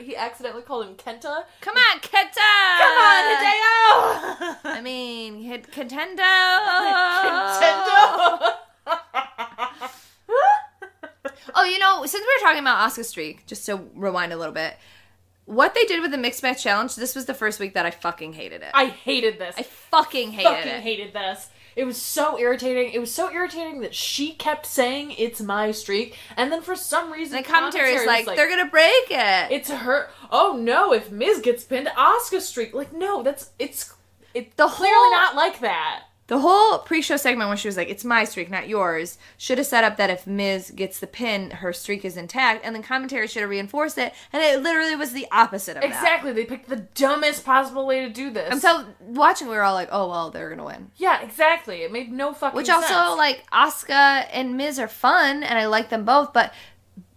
he accidentally called him Kenta. Come on, Kenta! Come on, Hideo! I mean, Contendo! Contendo! Oh, you know, since we were talking about Asuka Streak, just to rewind a little bit, what they did with the Mixed Match Challenge, this was the first week that I fucking hated it. I hated this. I fucking hated this. It was so irritating. It was so irritating that she kept saying, it's my streak, and then for some reason And the commentary is like, they're gonna break it. It's her. Oh no, if Miz gets pinned, Asuka streak. Like, no, it's clearly not like that. The whole pre-show segment when she was like, it's my streak, not yours, should have set up that if Miz gets the pin, her streak is intact, and then commentary should have reinforced it, and it literally was the opposite of that. Exactly, they picked the dumbest possible way to do this. And so, watching, we were all like, oh, well, they're gonna win. Yeah, exactly. It made no fucking sense. Which also, like, Asuka and Miz are fun, and I like them both, but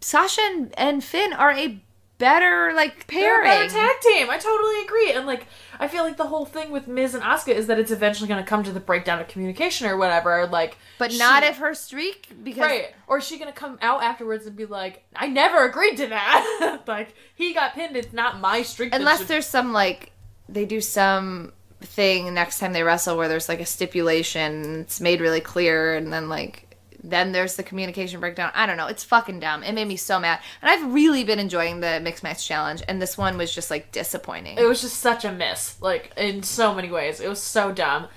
Sasha and Finn are a better, like, pairing. They're a better tag team. I totally agree. And, like, I feel like the whole thing with Miz and Asuka is that it's eventually going to come to the breakdown of communication or whatever. Like, but not if her streak, because... Right. Or is she going to come out afterwards and be like, I never agreed to that. Like, he got pinned. It's not my streak. Unless there's some, like, they do some thing next time they wrestle where there's, like, a stipulation, it's made really clear, and then, like... Then there's the communication breakdown. I don't know. It's fucking dumb. It made me so mad. And I've really been enjoying the Mixed Match Challenge, and this one was just, like, disappointing. It was just such a miss. Like, in so many ways. It was so dumb.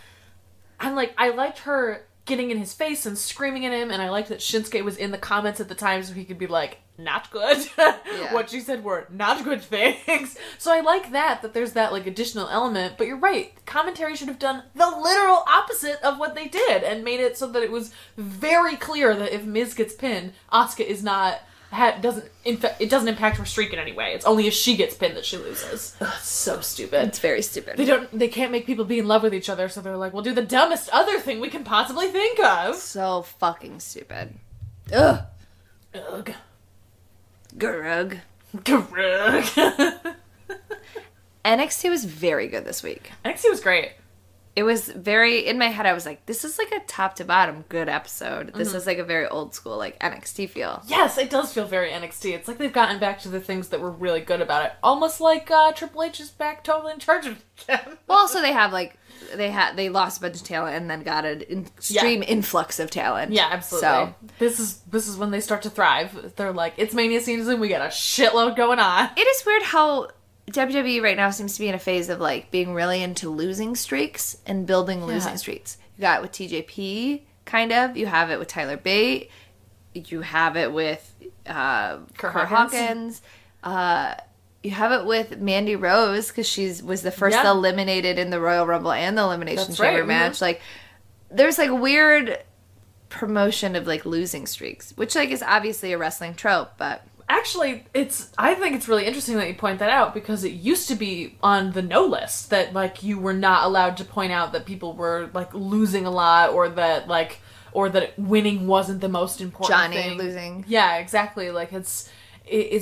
And, like, I liked her getting in his face and screaming at him, and I liked that Shinsuke was in the comments at the time so he could be like, not good. Yeah. What she said were not good things. So I like that there's that, like, additional element. But you're right. Commentary should have done the literal opposite of what they did and made it so that it was very clear that if Miz gets pinned, Asuka is not... it doesn't impact her streak in any way. It's only if she gets pinned that she loses. Ugh, so stupid. It's very stupid. They can't make people be in love with each other, so they're like, we'll do the dumbest other thing we can possibly think of. So fucking stupid. Ugh. Ugh. Grug. Grug. NXT was very good this week. NXT was great. It was very, in my head, I was like, this is like a top to bottom good episode. This is like a very old school, like, NXT feel. Yes, it does feel very NXT. It's like they've gotten back to the things that were really good about it. Almost like Triple H is back totally in charge of it again. Well, also they have, like, they lost a bunch of talent and then got an extreme influx of talent. Yeah, absolutely. So this is when they start to thrive. They're like, it's Mania season, we got a shitload going on. it is weird how WWE right now seems to be in a phase of, like, being really into losing streaks and building losing streaks. You got it with TJP, kind of. You have it with Tyler Bate. You have it with Kurt Hawkins. You have it with Mandy Rose, because she was the first eliminated in the Royal Rumble and the Elimination Chamber match. Like, there's, like, weird promotion of, like, losing streaks, which, like, is obviously a wrestling trope, but... Actually, I think it's really interesting that you point that out, because it used to be on the no list that, like, you were not allowed to point out that people were, like, losing a lot, or that winning wasn't the most important thing. Johnny losing. Yeah, exactly. Like, it's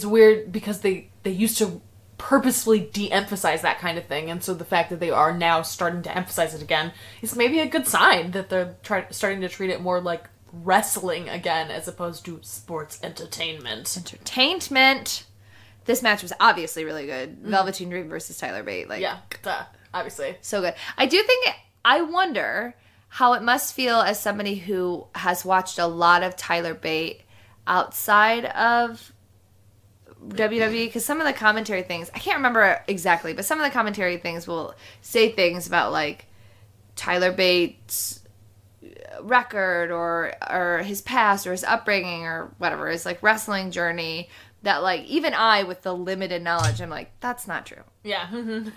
weird because they used to purposefully de-emphasize that kind of thing, and so the fact that they are now starting to emphasize it again is maybe a good sign that they're starting to treat it more like wrestling again as opposed to sports entertainment. This match was obviously really good. Velveteen Dream versus Tyler Bate. Like, yeah, obviously. So good. I wonder how it must feel as somebody who has watched a lot of Tyler Bate outside of WWE, because some of the commentary things, I can't remember exactly, but some of the commentary things will say things about, like, Tyler Bate's record or his past or his upbringing or whatever, his, like, wrestling journey, that, like, even I, with the limited knowledge, I'm like, that's not true. Yeah.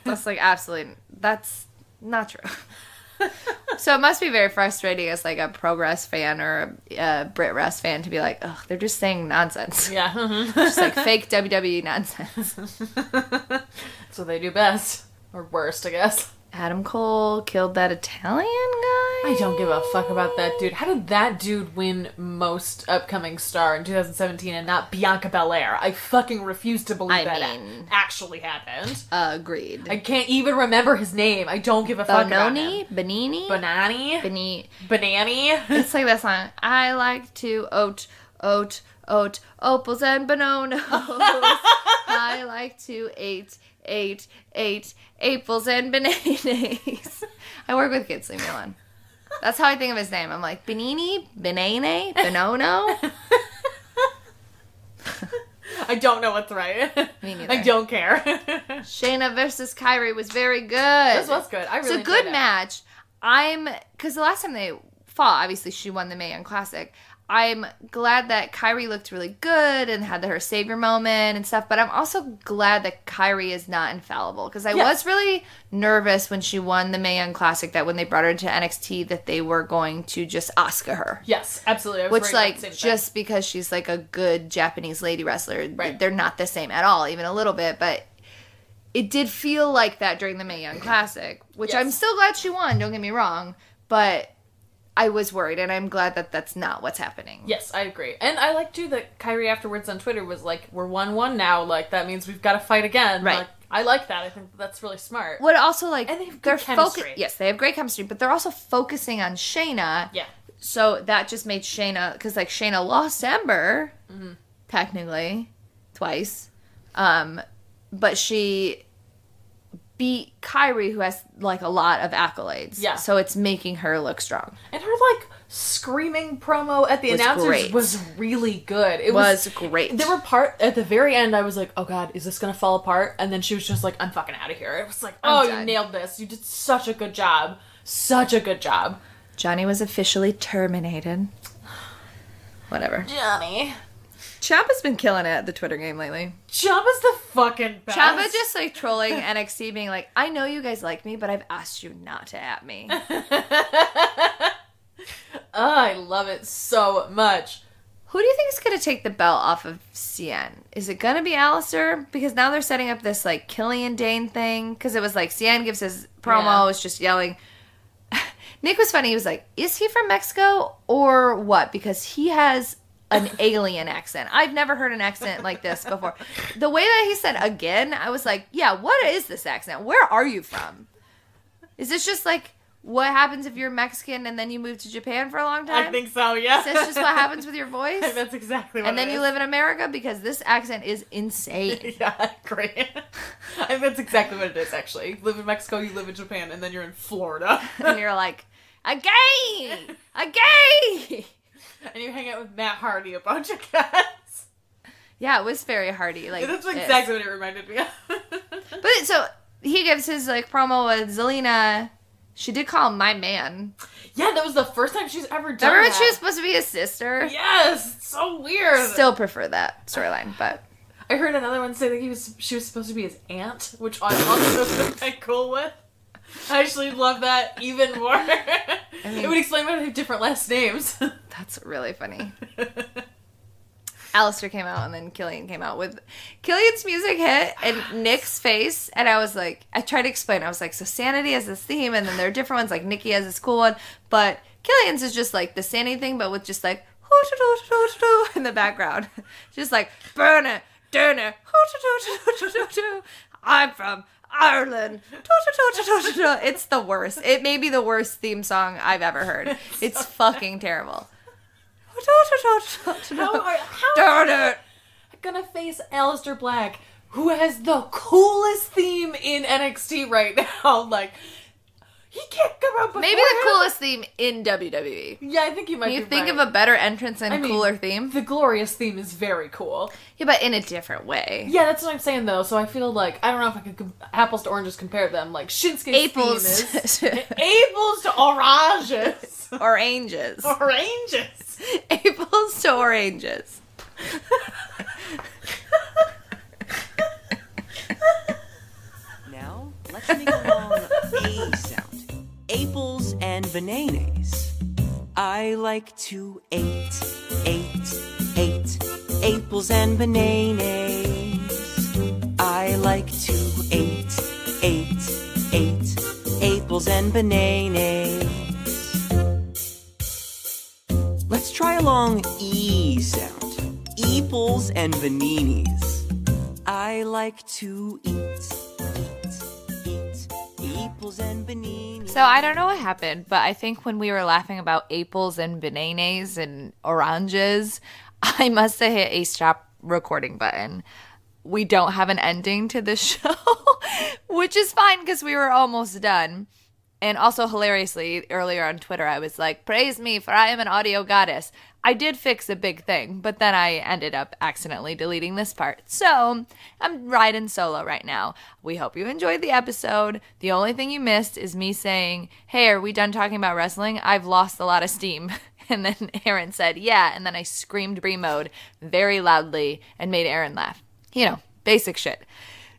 That's, like, absolutely, that's not true. So it must be very frustrating as, like, a Progress fan or a Brit Rest fan to be like, ugh, they're just saying nonsense. Yeah. Just, like, fake WWE nonsense. That's what they do best. Or worst, I guess. Adam Cole killed that Italian guy? I don't give a fuck about that dude. How did that dude win most upcoming star in 2017 and not Bianca Belair? I fucking refuse to believe that actually happened. Agreed. I can't even remember his name. I don't give a fuck about him. Banini? Banani? It's like that song. I like to oat, opals and bananas. I like to eat, Aypples and Banaynays. I work with kids, leave me alone. That's how I think of his name. I'm like, Banini, Banane, Banono. I don't know what's right. Me neither. I don't care. Shayna versus Kairi was very good. This was good. I really It's a good match. Because the last time they fought, obviously she won the Mae Young Classic. I'm glad that Kairi looked really good and had her savior moment and stuff, but I'm also glad that Kairi is not infallible, because I was really nervous when she won the Mae Young Classic that when they brought her into NXT that they were going to just Asuka her. Yes, absolutely. Which, like, just because she's like a good Japanese lady wrestler, they're not the same at all, even a little bit, but it did feel like that during the Mae Young Classic, which I'm still glad she won, don't get me wrong, but I was worried, and I'm glad that that's not what's happening. Yes, I agree. And I like, too, that Kairi afterwards on Twitter was like, we're 1-1 now. Like, that means we've got to fight again. Right. Like, I like that. I think that's really smart. What also, like... And they have good chemistry. Yes, they have great chemistry, but they're also focusing on Shayna. Yeah. So that just made Shayna... Because, like, Shayna lost Ember, technically, twice. But she beat Kairi, who has, like, a lot of accolades. Yeah. So it's making her look strong. And her, like, screaming promo at the announcers was really good. It was great. There were at the very end, I was like, oh god, is this gonna fall apart? And then she was just like, I'm fucking out of here. It was like, you nailed this. You did such a good job. Such a good job. Johnny was officially terminated. Whatever. Johnny. Ciampa's been killing it at the Twitter game lately. Ciampa's the fucking best. Ciampa just, like, trolling NXT, being like, I know you guys like me, but I've asked you not to at me. I love it so much. Who do you think is going to take the belt off of Cien? Is it going to be Alistair? Because now they're setting up this, like, Killian Dane thing. Because it was like, Cien gives his promo, was just yelling. Nick was funny. He was like, is he from Mexico or what? Because he has an alien accent. I've never heard an accent like this before. The way that he said again, I was like, yeah, what is this accent? Where are you from? Is this just like what happens if you're Mexican and then you move to Japan for a long time? I think so, yeah. Is this just what happens with your voice? That's exactly what And then you live in America? Because this accent is insane. Yeah, I agree. I think that's exactly what it is, actually. You live in Mexico, you live in Japan, and then you're in Florida. And you're like, a gay! A gay! And you hang out with Matt Hardy a bunch of guys. Yeah, it was very Hardy. Like, that's exactly what it reminded me of. But so he gives his like promo with Zelina. She did call him my man. Yeah, that was the first time she's ever done Remember that. she was supposed to be his sister? Yes, it's so weird. Still prefer that storyline, but I heard another one say that she was supposed to be his aunt, which I also was quite cool with. I actually love that even more. I mean, it would explain why they have different last names. That's really funny. Alistair came out and then Killian came out with Killian's music hit and Nick's face, and I was like, I tried to explain. I was like, so Sanity has this theme and then there are different ones, like Nikki has this cool one, but Killian's is just like the Sanity thing, but with just like in the background. Just like burn it, turn it, I'm from Ireland. It's the worst. It may be the worst theme song I've ever heard. It's fucking terrible. I'm gonna face Aleister Black, who has the coolest theme in NXT right now. Like, he can't come out before maybe the coolest theme in WWE. Yeah, I think you might Can you be think right. of a better entrance and cooler theme? The Glorious theme is very cool. Yeah, but in a different way. Yeah, that's what I'm saying, though. So I feel like, I don't know if I could apples to oranges compare them. Like, Shinsuke's Aypples. theme is Aypples to oranges. Oranges. Oranges. Aypples to oranges. Now, let's make a long A sound. Aypples and Banaynays. I like to eat Aypples and Banaynays. I like to eat Aypples and Banaynays. try a long E sound. Aypples and Banaynays. I like to eat. Aypples and Banaynays. So I don't know what happened, but I think when we were laughing about Aypples and Banaynays and oranges, I must have hit a stop recording button. We don't have an ending to this show, which is fine because we were almost done. And also, hilariously, earlier on Twitter, I was like, praise me, for I am an audio goddess. I did fix a big thing, but then I ended up accidentally deleting this part. So I'm riding solo right now. We hope you enjoyed the episode. The only thing you missed is me saying, hey, are we done talking about wrestling? I've lost a lot of steam. And then Erin said, yeah. And then I screamed Brie mode very loudly and made Erin laugh. You know, basic shit.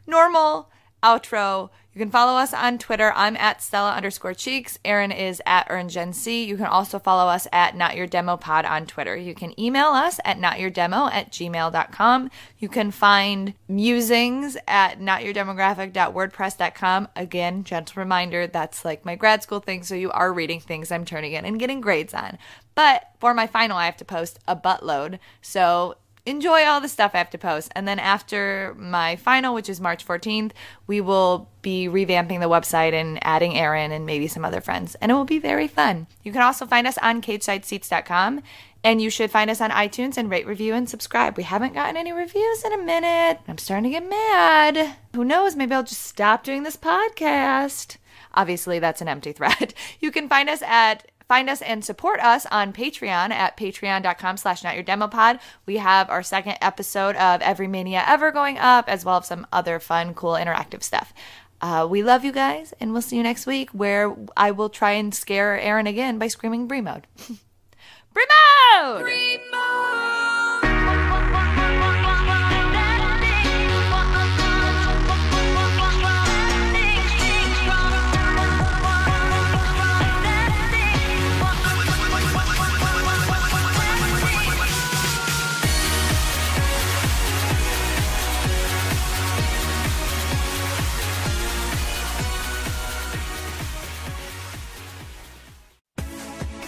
Normal outro. You can follow us on Twitter. I'm at Stella_Cheeks. Erin is at ErinGenC. You can also follow us at NotYourDemoPod on Twitter. You can email us at notyourdemo@gmail.com. You can find musings at notyourdemographic.wordpress.com. Again, gentle reminder, that's like my grad school thing, so you are reading things I'm turning in and getting grades on. But for my final, I have to post a buttload, so enjoy all the stuff I have to post. And then after my final, which is March 14th, we will be revamping the website and adding Erin and maybe some other friends. And it will be very fun. You can also find us on CageSideSeats.com. And you should find us on iTunes and rate, review, and subscribe. We haven't gotten any reviews in a minute. I'm starting to get mad. Who knows? Maybe I'll just stop doing this podcast. Obviously, that's an empty threat. You can find us and support us on Patreon at patreon.com/notyourdemopod. We have our second episode of Every Mania Ever going up, as well as some other fun, cool, interactive stuff. We love you guys, and we'll see you next week, where I will try and scare Erin again by screaming Brie mode. Brie mode! Brie mode!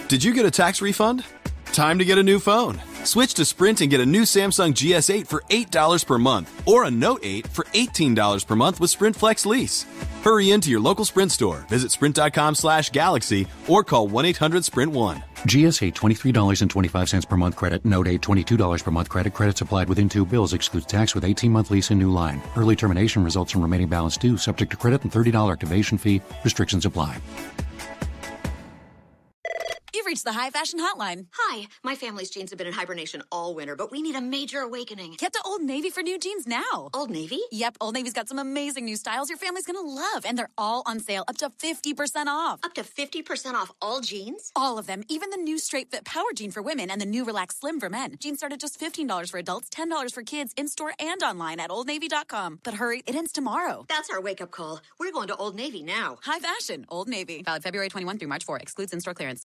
Did you get a tax refund? Time to get a new phone. Switch to Sprint and get a new Samsung GS8 for $8 per month or a Note 8 for $18 per month with Sprint Flex Lease. Hurry into your local Sprint store, visit sprint.com/galaxy or call 1-800-SPRINT1. GS8 $23.25 per month credit. Note 8 $22 per month credit. Credits applied within 2 bills. Excludes tax with 18-month lease and new line. Early termination results in remaining balance due. Subject to credit and $30 activation fee. Restrictions apply. You've reached the High Fashion Hotline. Hi, my family's jeans have been in hibernation all winter, but we need a major awakening. Get to Old Navy for new jeans now. Old Navy? Yep, Old Navy's got some amazing new styles your family's gonna love, and they're all on sale up to 50% off. Up to 50% off all jeans? All of them, even the new straight fit power jean for women and the new relaxed slim for men. Jeans start at just $15 for adults, $10 for kids, in-store and online at oldnavy.com. But hurry, it ends tomorrow. That's our wake-up call. We're going to Old Navy now. High Fashion, Old Navy. Valid February 21 through March 4. Excludes in-store clearance.